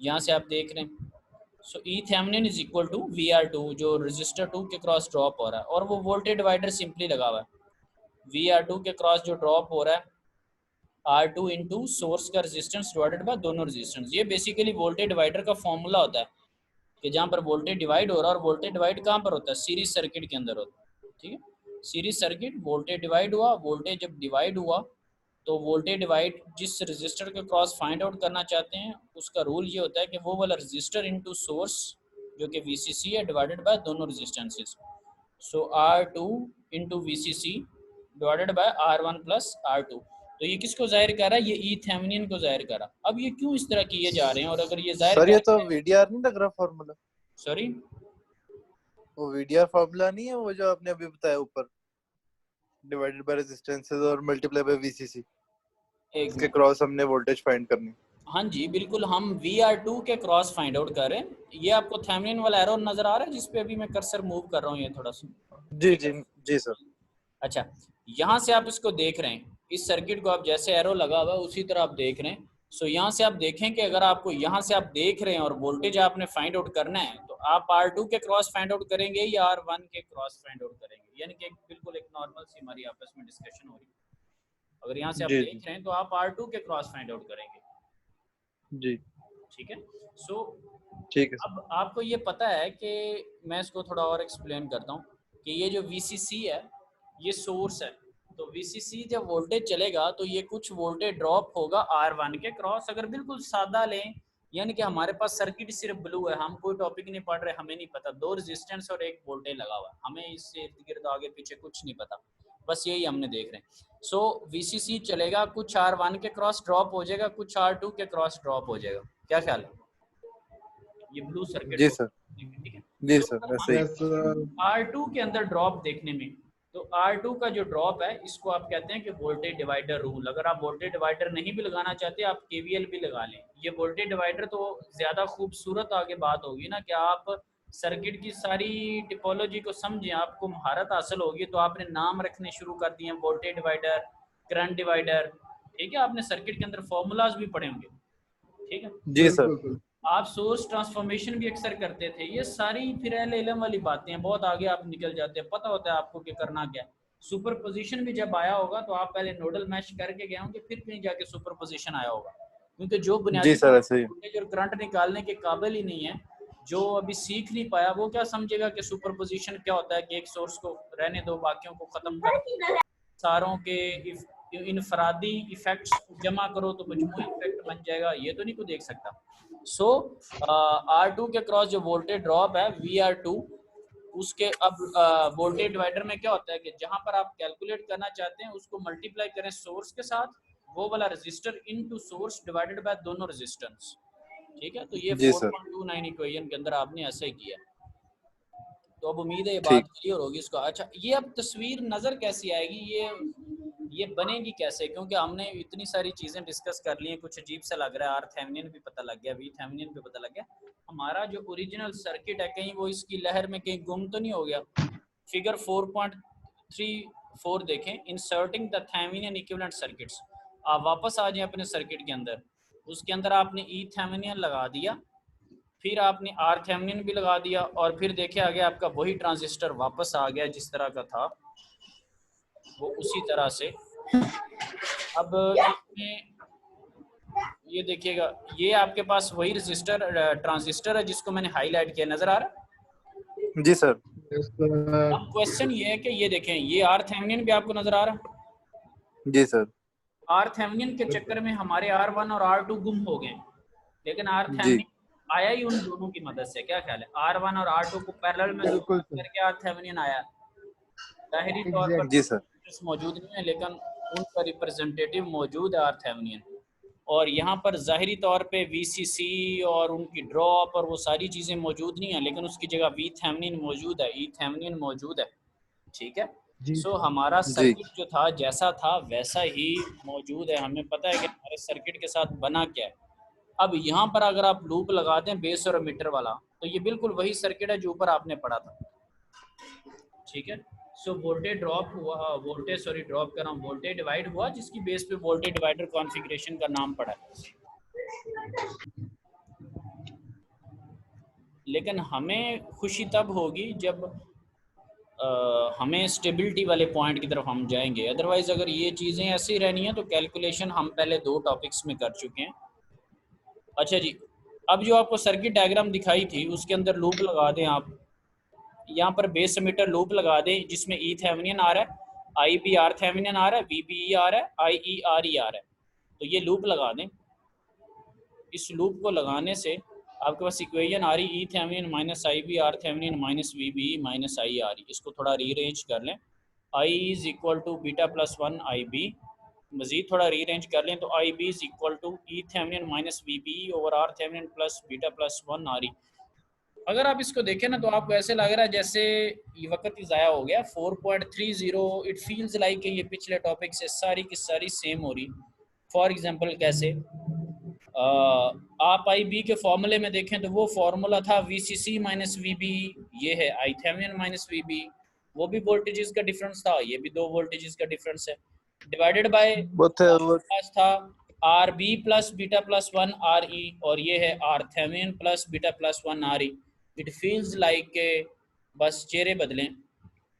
S1: यहाँ से आप देख रहे हैं। So E thevenin is equal to VR2, जो रजिस्टर 2 के क्रॉस ड्रॉप हो रहा है, और वो वोल्टेज डिवाइडर सिंपली लगा हुआ है। VR2 के क्रॉस जो ड्रॉप हो रहा है, R2 इंटू सोर्स का रेजिस्टेंस डिवाइडेड बाय दोनों रेजिस्टेंस। ये बेसिकली वोल्टेज डिवाइडर का फॉर्मूला होता है कि जहाँ पर वोल्टेज डिवाइड हो रहा है, और वोल्टेज डिवाइड कहाँ पर होता है, सीरीज सर्किट के अंदर होता है। ठीक है, सीरीज सर्किट, वोल्टेज डिवाइड हुआ, वोल्टेज जब डिवाइड हुआ तो वोल्टेज डिवाइड जिस रजिस्टर के क्रॉस फाइंड आउट करना चाहते हैं, उसका रूल ये होता है कि वो वाला रजिस्टर इनटू सोर्स जो कि VCC है डिवाइडेड बाय दोनों resistances. So R2 into VCC divided by R1 plus R2। तो ये किसको जाहिर कर रहा है, ये ई थेवेनिन को जाहिर कर रहा है। अब ये क्यों इस तरह किए जा रहे हैं, और अगर ये जाहिर
S3: सर ये तो
S1: कर,
S3: VDR नहीं लग रहा फॉर्मूला?
S1: सॉरी
S3: वो VDR फॉर्मूला नहीं है वो जो आपने अभी बताया ऊपर, डिवाइडेड बाय रेजिस्टेंसेस और मल्टीप्लाई बाय VCC,
S1: एक
S3: इसके क्रॉस हमने वोल्टेज फाइंड करनी।
S1: हाँ जी बिल्कुल, हम VR2 के क्रॉस फाइंड आउट कर रहे हैं। ये आपको थेवेनिन वाला एरो नजर आ रहा है जिस पे अभी मैं कर्सर मूव कर रहा हूँ, ये थोड़ा सा।
S3: जी जी जी सर।
S1: अच्छा, यहाँ से आप इसको देख रहे हैं, इस सर्किट को आप जैसे एरो लगा हुआ है उसी तरह आप देख रहे हैं। सो यहाँ से आप देखें कि अगर आपको यहाँ से आप देख रहे हैं और वोल्टेज आपने फाइंड आउट करना है, तो आप R2 के क्रॉस फाइंड आउट करेंगे या R1 के क्रॉस फाइंड आउट करेंगे, यानी कि बिल्कुल एक नॉर्मल सी हमारी आपस में डिस्कशन हो रही है। अगर यहाँ से आप देख रहे हैं तो आप R2 के क्रॉस फाइंड आउट करेंगे।
S3: जी
S1: ठीक है, सो
S3: ठीक है।
S1: अब आपको ये पता है कि मैं इसको थोड़ा और एक्सप्लेन करता हूँ कि ये जो VCC है ये सोर्स है, तो वीसीसी जब वोल्टेज चलेगा तो ये कुछ वोल्टेज ड्रॉप होगा R1 के क्रॉस। अगर बिल्कुल सादा लें, यानी कि हमारे पास सर्किट सिर्फ ब्लू है, हम कोई टॉपिक नहीं पढ़ रहे, हमें नहीं पता, 2 रेजिस्टेंस और एक वोल्टेज लगा हुआ है, हमें इससे इर्द गिर्द आगे पीछे कुछ नहीं पता, बस यही हमने देख रहे हैं। सो वीसीसी चलेगा, कुछ R1 के क्रॉस ड्रॉप हो जाएगा, कुछ R2 के क्रॉस ड्रॉप हो जाएगा। क्या ख्याल है? ये ब्लू सर्किट
S3: जी सर,
S1: ठीक है।
S3: जी
S1: तो
S3: सर, ऐसे ही।
S2: Yes,
S1: R2 के अंदर ड्रॉप देखने में, तो R2 का जो ड्रॉप है इसको आप कहते हैं कि वोल्टेज डिवाइडर रूल। अगर आप वोल्टेज डिवाइडर नहीं भी लगाना चाहते, आप केवीएल भी लगा लें। ये वोल्टेज डिवाइडर तो ज़्यादा खूबसूरत आगे बात होगी ना, कि आप सर्किट की सारी टिपोलॉजी को समझें, आपको महारत हासिल होगी, तो आपने नाम रखने शुरू कर दिए, वोल्टेज डिवाइडर, करंट डिवाइडर, ठीक है। आपने सर्किट के अंदर फॉर्मूलाज भी पढ़े होंगे, ठीक है।
S3: जी सर,
S2: बिल्कुल।
S1: आप सोर्स ट्रांसफॉर्मेशन भी अक्सर करते थे। ये सारी फिर एलएलएम वाली बातें हैं, बहुत आगे आप निकल जाते हैं, पता होता है आपको कि करना क्या है। सुपरपोजिशन भी जब आया होगा तो आप पहले नोडल मैश करके गए होंगे, फिर कहीं जाके सुपरपोजिशन आया होगा, क्योंकि जो बुनियादी
S3: जी सर, ऐसे ही।
S1: वोल्टेज और करंट निकालने के काबिल ही नहीं है, जो अभी सीख नहीं पाया, वो क्या समझेगा कि सुपरपोजिशन क्या होता है, कि एक सोर्स को रहने दो, बाकियों को खत्म कर, सारों के इनफरादी इफेक्ट्स जमा करो तो मजमूई इफेक्ट बन जाएगा, ये तो नहीं कोई देख सकता। सो R2 के क्रॉस जो वोल्टेज ड्रॉप है VR2, उसके अब वोल्टेज डिवाइडर में क्या होता है कि जहां पर आप कैलकुलेट करना चाहते हैं उसको मल्टीप्लाई करें सोर्स के साथ, वो वाला resistor into source divided by दोनों रेजिस्टेंस, ठीक है। तो ये
S3: जी सर,
S1: 4.29 इक्वेशन के अंदर आपने ऐसा ही किया। तो अब उम्मीद है ये बात
S3: ठीक।
S1: क्लियर होगी इसको। अच्छा, ये अब तस्वीर नज़र कैसी आएगी, ये बनेगी कैसे, क्योंकि हमने इतनी सारी चीज़ें डिस्कस कर ली हैं, कुछ अजीब सा लग रहा है, RThevenin भी पता लग गया, VThevenin भी पता लग गया, हमारा जो ओरिजिनल सर्किट है कहीं वो इसकी लहर में कहीं गुम तो नहीं हो गया। फिगर 4.34 देखें, inserting the Thevenin equivalent circuits. आप वापस आ जाएं अपने सर्किट के अंदर, उसके अंदर आपने थेवेनिन लगा दिया, फिर आपने RThevenin भी लगा दिया, और फिर देखे आगे आपका वही ट्रांजिस्टर वापस आ गया जिस तरह का था वो उसी तरह से। अब इसमें ये देखिएगा, ये आपके पास वही रजिस्टर ट्रांजिस्टर है जिसको मैंने हाईलाइट किया, नजर आ रहा है?
S3: जी सर,
S2: Yes, sir.
S1: अब क्वेश्चन ये है कि ये देखें, ये RThevenin भी आपको नजर आ रहा है?
S3: जी सर,
S1: RThevenin के चक्कर में हमारे R1 और R2 गुम हो गए, लेकिन
S3: जी
S1: RThevenin आया ही उन दोनों की मदद से। क्या ख्याल है? R1 और R2 को पैरेलल में
S4: बिल्कुल सर,
S1: करके RThevenin आया। जाहिरी तौर पर
S4: एग्जैक्ट।
S3: जी सर,
S1: मौजूद नहीं है, लेकिन उनका रिप्रेजेंटेटिव मौजूद है RThevenin, और यहाँ पर ज़ाहिरी तौर पे VCC और उनकी ड्रॉप और वो सारी चीज़ें मौजूद नहीं है, लेकिन उसकी जगह VThevenin मौजूद है, Thevenin मौजूद है, ठीक है।
S4: जी
S1: सो हमारा
S3: जी
S1: सर्किट जो था जैसा था वैसा ही मौजूद है, हमें पता है कि हमारे सर्किट के साथ बना क्या है। अब यहाँ पर अगर आप लूप लगा दें बेस और मीटर वाला, तो ये बिल्कुल वही सर्किट है जो ऊपर आपने पढ़ा था, ठीक है। सो वोल्टेज ड्रॉप हुआ, ड्रॉप कर रहा हूँ, वोल्टेज डिवाइड हुआ, जिसकी बेस पे वोल्टेज डिवाइडर कॉन्फ़िगरेशन का नाम पड़ा है। लेकिन हमें खुशी तब होगी जब हमें स्टेबिलिटी वाले पॉइंट की तरफ हम जाएंगे, अदरवाइज अगर ये चीज़ें ऐसी रहनी है तो कैलकुलेशन हम पहले 2 टॉपिक्स में कर चुके हैं। अच्छा जी, अब जो आपको सर्किट डायग्राम दिखाई थी उसके अंदर लूप लगा दें आप, यहाँ पर बेस एमिटर लूप लगा दें जिसमें Thevenin आ रहा है, IB RThevenin आ रहा है, VBE आ रहा है, IE RE आ रहा है, तो ये लूप लगा दें। इस लूप को लगाने से आपके पास इक्वेशन आ रही Thevenin minus IB RThevenin minus VBE minus I RE। इसको थोड़ा रीअरेंज कर लें, I is equal to beta plus 1 IB, मजीद थोड़ा रीअरेंज कर लें तो IB is equal to Thevenin minus VBE over RThevenin plus beta plus 1 RE। अगर आप इसको देखें ना तो आपको ऐसे लग रहा है जैसे ये वक्त ही ज़ाया हो गया। 4.30 इट फील्स लाइक ये पिछले टॉपिक से सारी की सारी सेम हो रही। फॉर एग्जांपल कैसे, आप IB के फॉर्मूले में देखें तो वो फार्मूला था VCC माइनस VBE, ये है Thevenin माइनस VBE, वो भी वोल्टेजेस का डिफरेंस था, ये भी 2 वोल्टेजेस का डिफरेंस है, डिवाइडेड बाय
S3: वो
S1: पास था RB plus beta plus 1 RE, और ये है RThevenin plus beta plus 1 RE। It feels like बस चेहरे बदलें,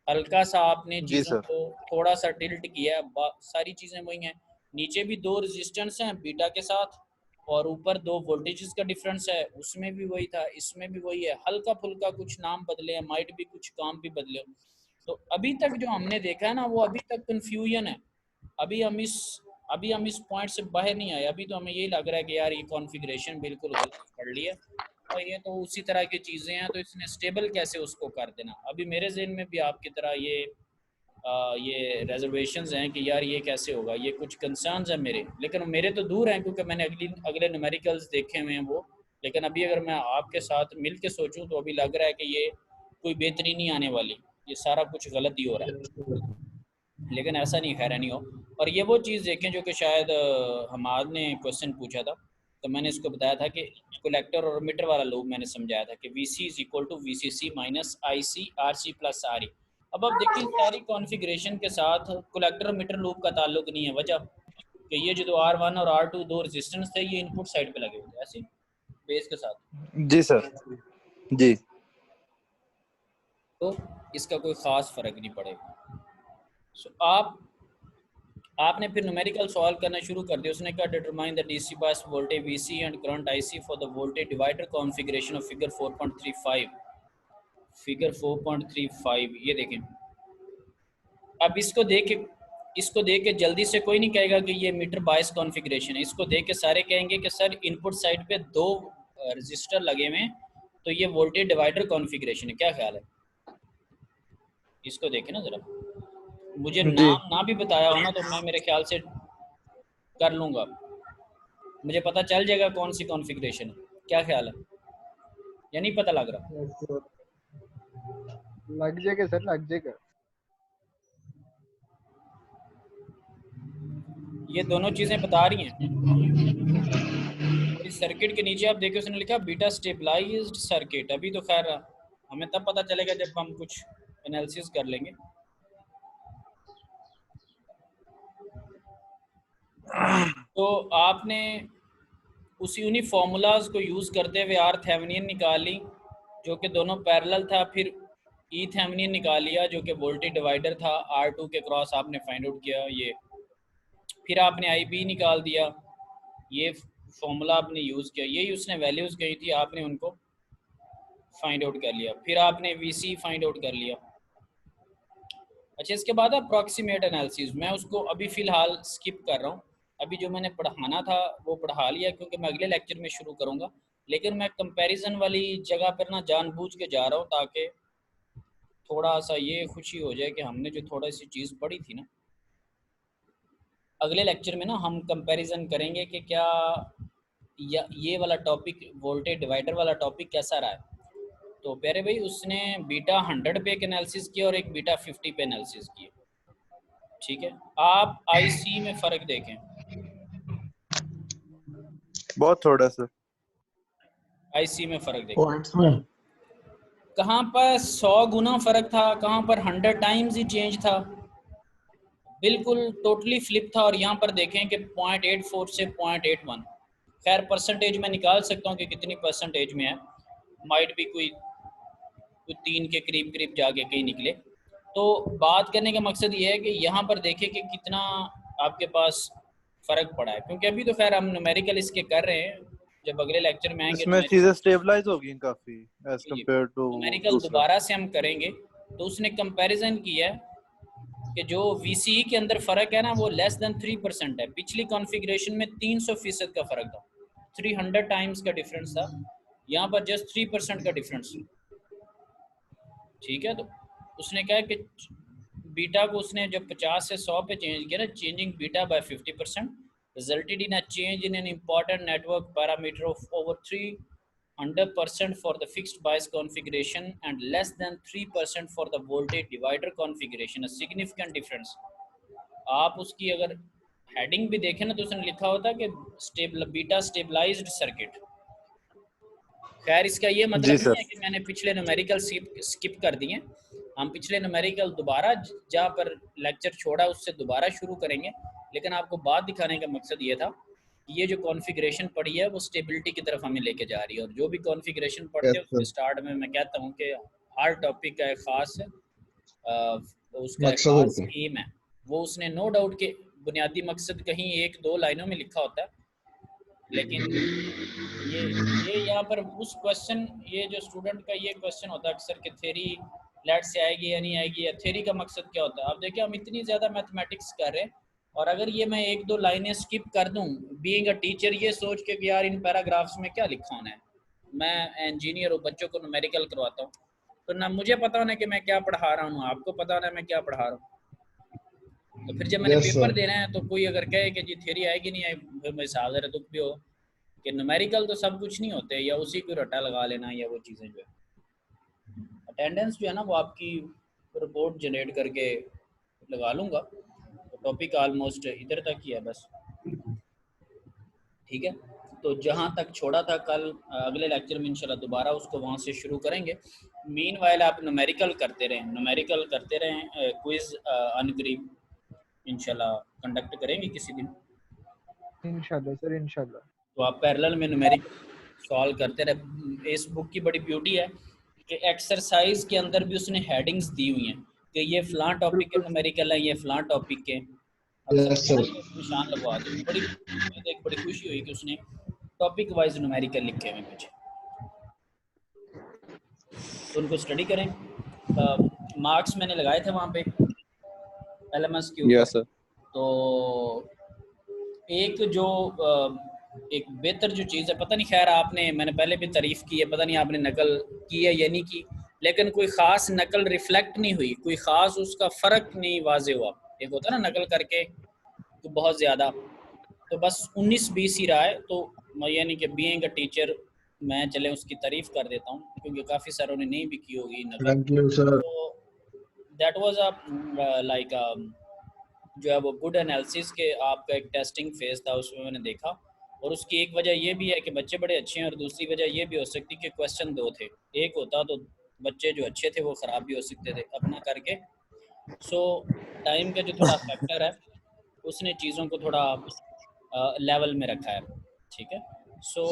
S1: हल्का सा आपने
S3: जी
S1: चीज़ों
S3: सर,
S1: को थोड़ा सा टिल्ट किया, सारी चीज़ें वही हैं। नीचे भी 2 रेजिस्टेंस हैं बीटा के साथ, और ऊपर 2 वोल्टेजेस का डिफरेंस है, उसमें भी वही था, इसमें भी वही है, हल्का फुल्का कुछ नाम बदले हैं, माइट भी कुछ काम भी बदले। तो अभी तक जो हमने देखा है ना, वो अभी तक कंफ्यूजन है। अभी हम इस पॉइंट से बाहर नहीं आए। अभी तो हमें यही लग रहा है कि यार ये कॉन्फ़िगरेशन बिल्कुल गलत पढ़ लिया, और ये तो उसी तरह की चीज़ें हैं, तो इसने स्टेबल कैसे उसको कर देना। अभी मेरे जहन में भी आपकी तरह ये रिजर्वेशंस हैं कि यार ये कैसे होगा, ये कुछ कंसर्न्स हैं मेरे, लेकिन मेरे तो दूर हैं क्योंकि मैंने अगले न्यूमेरिकल्स देखे हुए हैं वो। लेकिन अभी अगर मैं आपके साथ मिल के सोचूँ तो अभी लग रहा है कि ये कोई बेहतरी नहीं आने वाली, ये सारा कुछ गलत ही हो रहा है। लेकिन ऐसा नहीं, खैर नहीं हो। और ये वो चीज़ देखें जो कि शायद हमाद ने क्वेश्चन पूछा था, तो मैंने इसको बताया था कि कलेक्टर और मीटर वाला लूप मैंने समझाया था कि VC is equal to VCC minus IC RC plus RE। अब आप देखिए सारी कॉन्फ़िगरेशन के साथ कलेक्टर और मीटर लूप का ताल्लुक नहीं है। वजह कि ये जो दो R1 और R2 दो रेजिस्टेंस थे, ये इनपुट साइड पे लगे हुए थे ऐसे बेस के साथ।
S3: जी सर जी।
S1: तो इसका कोई ख़ास फ़र्क नहीं पड़ेगा। सो आपने फिर न्यूमेरिकल सॉल्व करना शुरू कर दिया। उसने कहा determine the DC bias voltage VC and current IC for the voltage divider configuration of figure 4.35। Figure 4.35 ये देखें। अब इसको देख के जल्दी से कोई नहीं कहेगा कि ये मीटर बायस कॉन्फ़िगरेशन है। इसको देख के सारे कहेंगे कि सर इनपुट साइड पे दो रजिस्टर लगे हुए हैं, तो ये वोल्टेज डिवाइडर कॉन्फ़िगरेशन है। क्या ख्याल है? इसको देखें ना ज़रा। मुझे
S3: जी
S1: नाम ना भी बताया हो ना तो मैं मेरे ख्याल से कर लूँगा, मुझे पता चल जाएगा कौन सी कॉन्फ़िगरेशन है। क्या ख्याल है, या नहीं पता लग रहा?
S4: लग जाएगा सर, लग जाएगा।
S1: ये दोनों चीज़ें बता रही हैं। इस सर्किट के नीचे आप देखिए उसने लिखा बीटा स्टेबलाइज्ड सर्किट। अभी तो खैर हमें तब पता चलेगा जब हम कुछ एनालिसिस कर लेंगे। तो आपने उन्हीं फार्मूलाज को यूज़ करते हुए आर थेवेनिन निकाली जो कि दोनों पैरेलल था, फिर ई थेवेनिन निकाल लिया जो कि वोल्टेज डिवाइडर था, R2 के क्रॉस आपने फाइंड आउट किया ये, फिर आपने IB निकाल दिया, ये फॉर्मूला आपने यूज़ किया, यही उसने वैल्यूज़ कही थी, आपने उनको फाइंड आउट कर लिया, फिर आपने VC फाइंड आउट कर लिया। अच्छा, इसके बाद अप्रॉक्सीमेट एनालिसिस मैं उसको अभी फ़िलहाल स्किप कर रहा हूँ। अभी जो मैंने पढ़ाना था वो पढ़ा लिया क्योंकि मैं अगले लेक्चर में शुरू करूँगा। लेकिन मैं कंपैरिजन वाली जगह पर ना जानबूझ के जा रहा हूँ ताकि थोड़ा सा ये खुशी हो जाए कि हमने जो थोड़ा सी चीज़ पढ़ी थी ना, अगले लेक्चर में ना हम कंपैरिजन करेंगे कि क्या ये वाला टॉपिक वोल्टेज डिवाइडर वाला टॉपिक कैसा रहा है। तो प्यारे भाई उसने बीटा 100 पे एक एनालिसिस किया और एक बीटा 50 पे एनालिसिस किया। ठीक है, आप IC में फ़र्क देखें,
S3: बहुत थोड़ा सा
S1: IC में फ़र्क देखें, कहाँ पर 100 गुना फ़र्क था, कहाँ पर 100 टाइम्स ही चेंज था, बिल्कुल टोटली फ्लिप था। और यहाँ पर देखें कि 0.84 से 0.81। खैर परसेंटेज में निकाल सकता हूँ कि कितनी परसेंटेज में है, माइट भी कोई 3 के करीब करीब जाके कहीं निकले। तो बात करने का मकसद ये है कि यहाँ पर देखें कि कितना आपके पास फ़र्क पड़ा है, क्योंकि अभी तो खैर हम न्यूमेरिकल इसके कर रहे हैं, जब अगले लेक्चर में आएंगे
S3: इसमें चीजें स्टेबलाइज हो गई काफी एज कंपेयर टू
S1: न्यूमेरिकल दोबारा से हम करेंगे। तो उसने कंपैरिजन किया कि जो VCE के अंदर फ़र्क है ना वो लेस देन 3% है। पिछली कॉन्फ़िगरेशन में 300% का फ़र्क था, 300 टाइम्स का डिफरेंस था, यहाँ पर जस्ट 3% का डिफरेंस। ठीक है, तो उसने कहा कि बीटा को उसने जब 50 से 100 पे चेंज किया ना, changing beta by 50% resulted in a change in an important network parameter of over 300% for the fixed bias configuration and less than 3% for the voltage divider configuration, a significant difference। आप उसकी अगर heading भी देखें ना तो उसने लिखा होता है कि बीटा स्टेबलाइज्ड सर्किट। खैर इसका ये मतलब नहीं है कि मैंने पिछले न्यूमेरिकल स्किप कर दिए। हम पिछले न्यूमेरिकल दोबारा जहाँ पर लेक्चर छोड़ा उससे दोबारा शुरू करेंगे, लेकिन आपको बात दिखाने का मकसद ये था कि ये जो कॉन्फ़िगरेशन पड़ी है वो स्टेबिलिटी की तरफ हमें लेके जा रही है। और जो भी कॉन्फ़िगरेशन पढ़ते हैं उसके स्टार्ट में मैं कहता हूँ कि हर टॉपिक का एक ख़ास उसका एक ख़ास एम है, वो उसने नो डाउट के बुनियादी मकसद कहीं 1-2 लाइनों में लिखा होता है। लेकिन ये यहाँ पर उस क्वेश्चन, ये जो स्टूडेंट का ये क्वेश्चन होता है अक्सर कि थ्योरी लेट से आएगी या नहीं आएगी, या थ्योरी का मकसद क्या होता है। अब देखिए हम इतनी ज़्यादा मैथमेटिक्स कर रहे हैं, और अगर ये मैं एक दो लाइनें स्किप कर दूं बीइंग अ टीचर, ये सोच के कि यार इन पैराग्राफ्स में क्या लिखा होना है, मैं इंजीनियर हूँ, बच्चों को न्यूमेरिकल करवाता हूँ, तो ना मुझे पता होना कि मैं क्या पढ़ा रहा हूँ, आपको पता होना मैं क्या पढ़ा रहा हूँ। तो फिर जब मैंने
S2: Yes,
S1: पेपर
S2: sir.
S1: देना है तो कोई अगर कहे कि जी थ्योरी आएगी नहीं आएगी, फिर मेरे साथ जरा दुख भी हो कि न्यूमेरिकल तो सब कुछ नहीं होते, या उसी को रट्टा लगा लेना, या वो चीज़ें जो है अटेंडेंस जो है ना वो आपकी रिपोर्ट जनरेट करके लगा लूँगा। तो टॉपिक ऑलमोस्ट इधर तक ही है बस, ठीक है। तो जहाँ तक छोड़ा था कल, अगले लेक्चर में इंशाल्लाह दोबारा उसको वहाँ से शुरू करेंगे। मीनवाइल आप न्यूमेरिकल करते रहें, क्विज़ अनकरीब इंशाल्लाह कंडक्ट करेंगे किसी दिन।
S4: इंशाल्लाह सर, इंशाल्लाह।
S1: तो आप पैरेलल में न्यूमेरिकल सॉल्व करते रहे। इस बुक की बड़ी ब्यूटी है कि एक्सरसाइज के अंदर भी उसने हेडिंग्स दी हुई हैं कि ये फ़लाँ टॉपिक के न्यूमेरिकल है, ये फ़लाँ टॉपिक के, अब
S2: Yes,
S1: समझे
S2: sir.
S1: ना, ये निशान लगवा दो। बड़ी एक बड़ी खुशी हुई कि उसने टॉपिक वाइज न्यूमेरिकल लिखे हुए कुछ, तो उनको स्टडी करें। मार्क्स मैंने लगाए थे वहाँ पे LMS के ऊपर।
S7: Yes, sir.
S1: तो एक जो एक बेहतर जो चीज़ है, पता नहीं, खैर आपने, मैंने पहले भी तारीफ़ की है, पता नहीं आपने नकल की है या नहीं की, लेकिन कोई ख़ास नकल रिफ्लेक्ट नहीं हुई, कोई ख़ास उसका फ़र्क नहीं वाजे हुआ। एक होता है ना नकल करके तो बहुत ज़्यादा, तो बस 19-20 ही रहा है। तो यानी कि बीइंग अ टीचर मैं चले उसकी तारीफ़ कर देता हूँ, क्योंकि काफ़ी सारों ने नहीं भी की होगी नकल।
S2: Thank you, sir.
S1: तो दैट वाज अ लाइक जो है वो गुड एनालिसिस के आपका एक टेस्टिंग फेज था, उसमें मैंने देखा। और उसकी एक वजह ये भी है कि बच्चे बड़े अच्छे हैं, और दूसरी वजह ये भी हो सकती कि क्वेश्चन दो थे, एक होता तो बच्चे जो अच्छे थे वो ख़राब भी हो सकते थे अपना करके। सो टाइम का जो थोड़ा फैक्टर है उसने चीज़ों को थोड़ा लेवल में रखा है, ठीक है। सो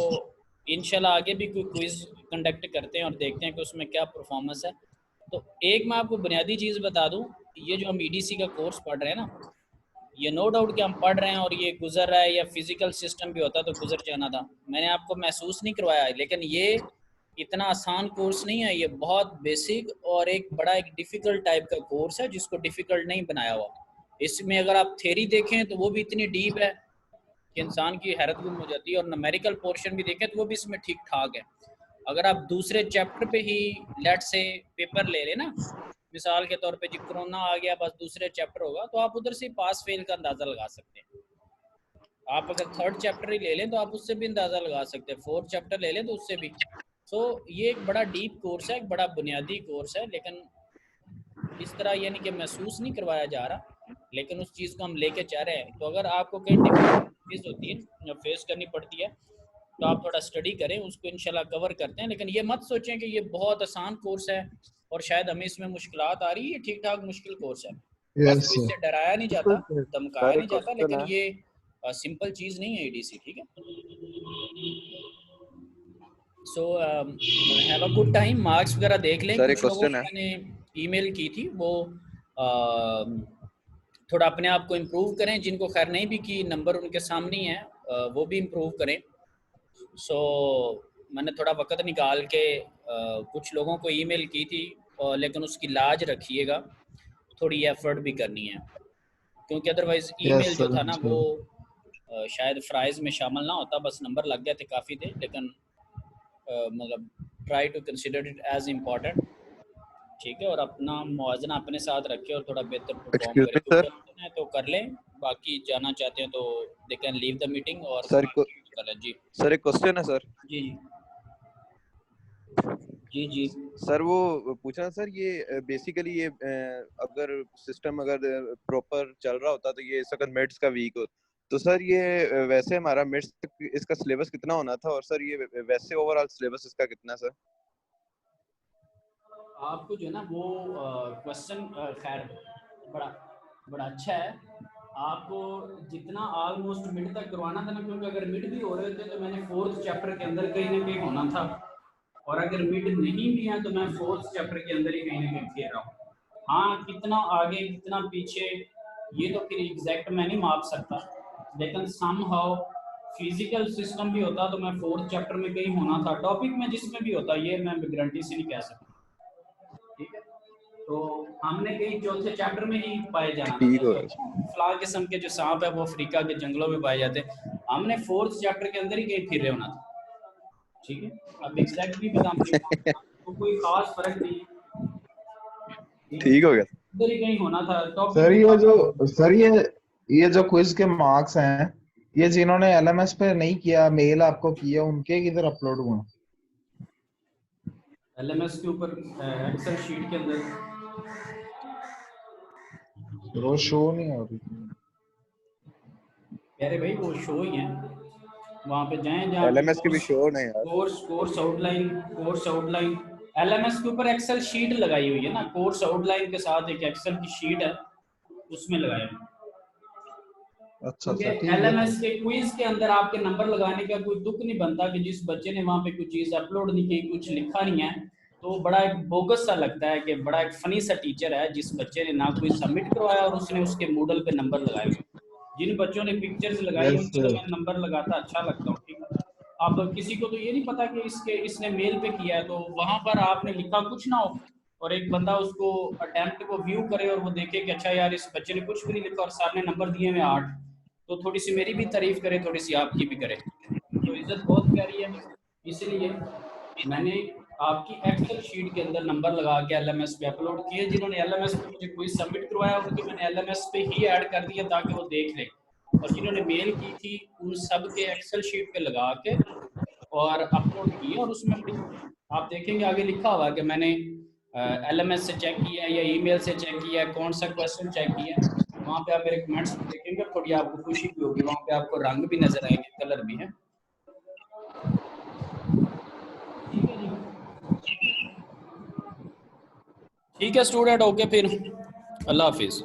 S1: इंशाल्लाह आगे भी कोई क्विज़ कंडक्ट करते हैं और देखते हैं कि उसमें क्या परफॉर्मेंस है। तो एक मैं आपको बुनियादी चीज़ बता दूं, ये जो हम EDC का कोर्स पढ़ रहे हैं ना, ये नो डाउट कि हम पढ़ रहे हैं और ये गुजर रहा है, या फिजिकल सिस्टम भी होता तो गुजर जाना था, मैंने आपको महसूस नहीं करवाया। लेकिन ये इतना आसान कोर्स नहीं है, ये बहुत बेसिक और एक बड़ा एक डिफ़िकल्ट टाइप का कोर्स है जिसको डिफ़िकल्ट नहीं बनाया हुआ। इसमें अगर आप थ्योरी देखें तो वो भी इतनी डीप है कि इंसान की हैरत गुम हो जाती है, और न्यूमेरिकल पोर्शन भी देखें तो वो भी इसमें ठीक ठाक है। अगर आप दूसरे चैप्टर पे ही लेट से पेपर ले लें ना, मिसाल के तौर पे जी कोरोना आ गया, बस दूसरे चैप्टर होगा, तो आप उधर से पास फेल का अंदाज़ा लगा सकते हैं। आप अगर थर्ड चैप्टर ही ले लें तो आप उससे भी अंदाज़ा लगा सकते हैं, फोर्थ चैप्टर ले लें तो उससे भी। सो ये एक बड़ा डीप कोर्स है, एक बड़ा बुनियादी कोर्स है, लेकिन इस तरह यानी कि महसूस नहीं करवाया जा रहा, लेकिन उस चीज़ को हम लेके चाह रहे हैं। तो अगर आपको कहीं डिफिकल्टीज होती है, फेस करनी पड़ती है, तो आप थोड़ा स्टडी करें, उसको इंशाल्लाह कवर करते हैं। लेकिन ये मत सोचें कि ये बहुत आसान कोर्स है और शायद हमें इसमें मुश्किलात आ रही है, ये ठीक ठाक मुश्किल कोर्स है। बस
S2: Yes,
S1: कोई
S2: sir.
S1: इससे डराया नहीं जाता, धमकाया
S3: सर
S1: नहीं
S3: एक
S1: जाता,
S3: क्वेश्चन
S1: लेकिन
S3: है
S1: ये सिंपल चीज़ नहीं है EDC, ठीक है। So have a good time, marks वगैरह देख लें।
S7: सर एक
S1: कुछ लोगों
S7: क्वेश्चन
S1: को
S7: है।
S1: मैंने ईमेल की थी, वो थोड़ा अपने आप को इम्प्रूव करें, जिनको खैर नहीं भी की, नंबर उनके सामने ही है, वो भी इम्प्रूव करें। सो मैंने थोड़ा वक्त निकाल के कुछ लोगों को ईमेल की थी, लेकिन उसकी लाज रखिएगा, थोड़ी एफर्ट भी करनी है, क्योंकि अदरवाइज़
S2: Yes,
S1: ईमेल जो
S2: sir.
S1: था ना वो
S2: Sure.
S1: शायद फ़्राइज़ में शामिल ना होता, बस नंबर लग गए थे, काफ़ी थे, लेकिन मतलब try to consider it as important, ठीक है। और अपना मुवाजना अपने साथ रखें और थोड़ा बेहतर परफॉर्म
S7: एक्सक्यूज
S1: करें।
S7: मी
S1: कुछ
S7: सर।
S1: करना है तो कर लें, बाकी जाना चाहते हैं तो they can leave the meeting और
S7: सर को
S1: कर लें। जी
S7: सर एक क्वेश्चन है सर।
S1: जी जी जी जी।
S7: सर वो पूछना सर, ये बेसिकली ये अगर सिस्टम अगर प्रॉपर चल रहा होता तो ये इस वक्त मिड्स का वीक हो, तो सर ये वैसे हमारा मिड्स इसका सिलेबस कितना होना था, और सर ये वैसे ओवरऑल सिलेबस इसका कितना सर?
S1: आपको जो है ना वो क्वेश्चन खैर बड़ा बड़ा अच्छा है। आपको जितना ऑलमोस्ट मिड तक करवाना था ना, क्योंकि अगर मिड भी हो रहे थे तो मैंने फोर्थ चैप्टर के अंदर कहीं ना कहीं होना था, और अगर मिड नहीं भी है तो मैं फोर्थ चैप्टर के अंदर ही कहीं ना कहीं खेल रहा हूँ। हाँ, कितना आगे कितना पीछे ये तो फिर एग्जैक्ट मैं नहीं माप सकता, लेकिन समहाउ फिजिकल सिस्टम भी होता तो मैं फोर्थ चैप्टर में कहीं होना था, टॉपिक में जिसमें भी होता, ये मैं गारंटी से नहीं कह सकता, ठीक है। तो हमने कहीं चौथे चैप्टर में ही पाए जाना था।
S7: ठीक हो
S1: फ्ला किस्म के जो सांप है वो अफ्रीका के जंगलों में पाए जाते हैं, हमने 4th चैप्टर के अंदर ही कहीं फिर रहे होना था। ठीक है, अब एग्जैक्ट भी बता तो कोई खास फर्क नहीं है,
S7: ठीक हो गया
S1: उधर ही कहीं होना था।
S2: सर ये जो क्विज के मार्क्स हैं, ये जिन्होंने एलएमएस पे नहीं किया, मेल आपको किया, उनके किधर अपलोड हुए?
S1: एलएमएस के ऊपर एक्सेल शीट के अंदर
S2: वो शो नहीं हो रही।
S1: अरे भाई वो शो ही है, वहाँ पे जाएं जहाँ
S7: एलएमएस की भी शो नहीं यार।
S1: कोर्स आउटलाइन एलएमएस के ऊपर एक्सेल शीट लगाई हुई है ना, कोर्स आउटलाइन के साथ एक एक्सेल की शीट है, उसमें लगाया है।
S2: अच्छा
S1: क्योंकि एलएमएस के क्विज के अंदर आपके नंबर लगाने का कोई दुख नहीं बनता कि जिस बच्चे ने वहाँ पे कोई चीज अपलोड नहीं की, कुछ लिखा नहीं है, तो बड़ा एक बोगस सा लगता है कि बड़ा एक फनी सा टीचर है जिस बच्चे ने ना कोई सबमिट करवाया और उसने उसके मूडल पे नंबर लगाए हुए। जिन बच्चों ने पिक्चर्स लगाई उनके तो मैं नंबर लगाता अच्छा लगता हूँ, ठीक है। अब किसी को तो ये नहीं पता कि इसने मेल पे किया है, तो वहां पर आपने लिखा कुछ ना हो और एक बंदा उसको अटेम्प्ट को व्यू करे और वो देखे कि अच्छा यार इस बच्चे ने कुछ भी नहीं लिखा और सामने नंबर दिए हुए 8, तो थोड़ी सी मेरी भी तारीफ करे, थोड़ी सी आपकी भी करे, तो इज्जत बहुत प्यारी है। इसलिए मैंने आपकी एक्सेल शीट के अंदर नंबर लगा के एलएमएस पे अपलोड किए। जिन्होंने एलएमएस पे मुझे कोई सबमिट करवाया उनके मैंने एलएमएस पे ही ऐड कर दिया ताकि वो देख ले, और जिन्होंने मेल की थी उन सब के एक्सेल शीट पे लगा के और अपलोड किए। और उसमें आप देखेंगे आगे लिखा हुआ कि मैंने एलएमएस से चेक किया है या ईमेल से चेक किया है, कौन सा क्वेश्चन चेक किया है। वहाँ पे आप मेरे कमेंट्स देखेंगे, थोड़ी आपको खुशी भी होगी, वहाँ पे आपको रंग भी नजर आएंगे, कलर भी है। ठीक है स्टूडेंट, ओके फिर अल्लाह हाफिज।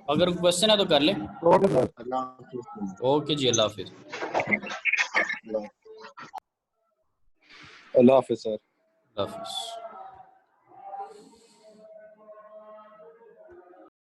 S1: अगर क्वेश्चन है तो कर ले। ओके जी, अल्लाह हाफिज।
S7: अल्लाह हाफिज सर।
S1: अल्लाह हाफिज।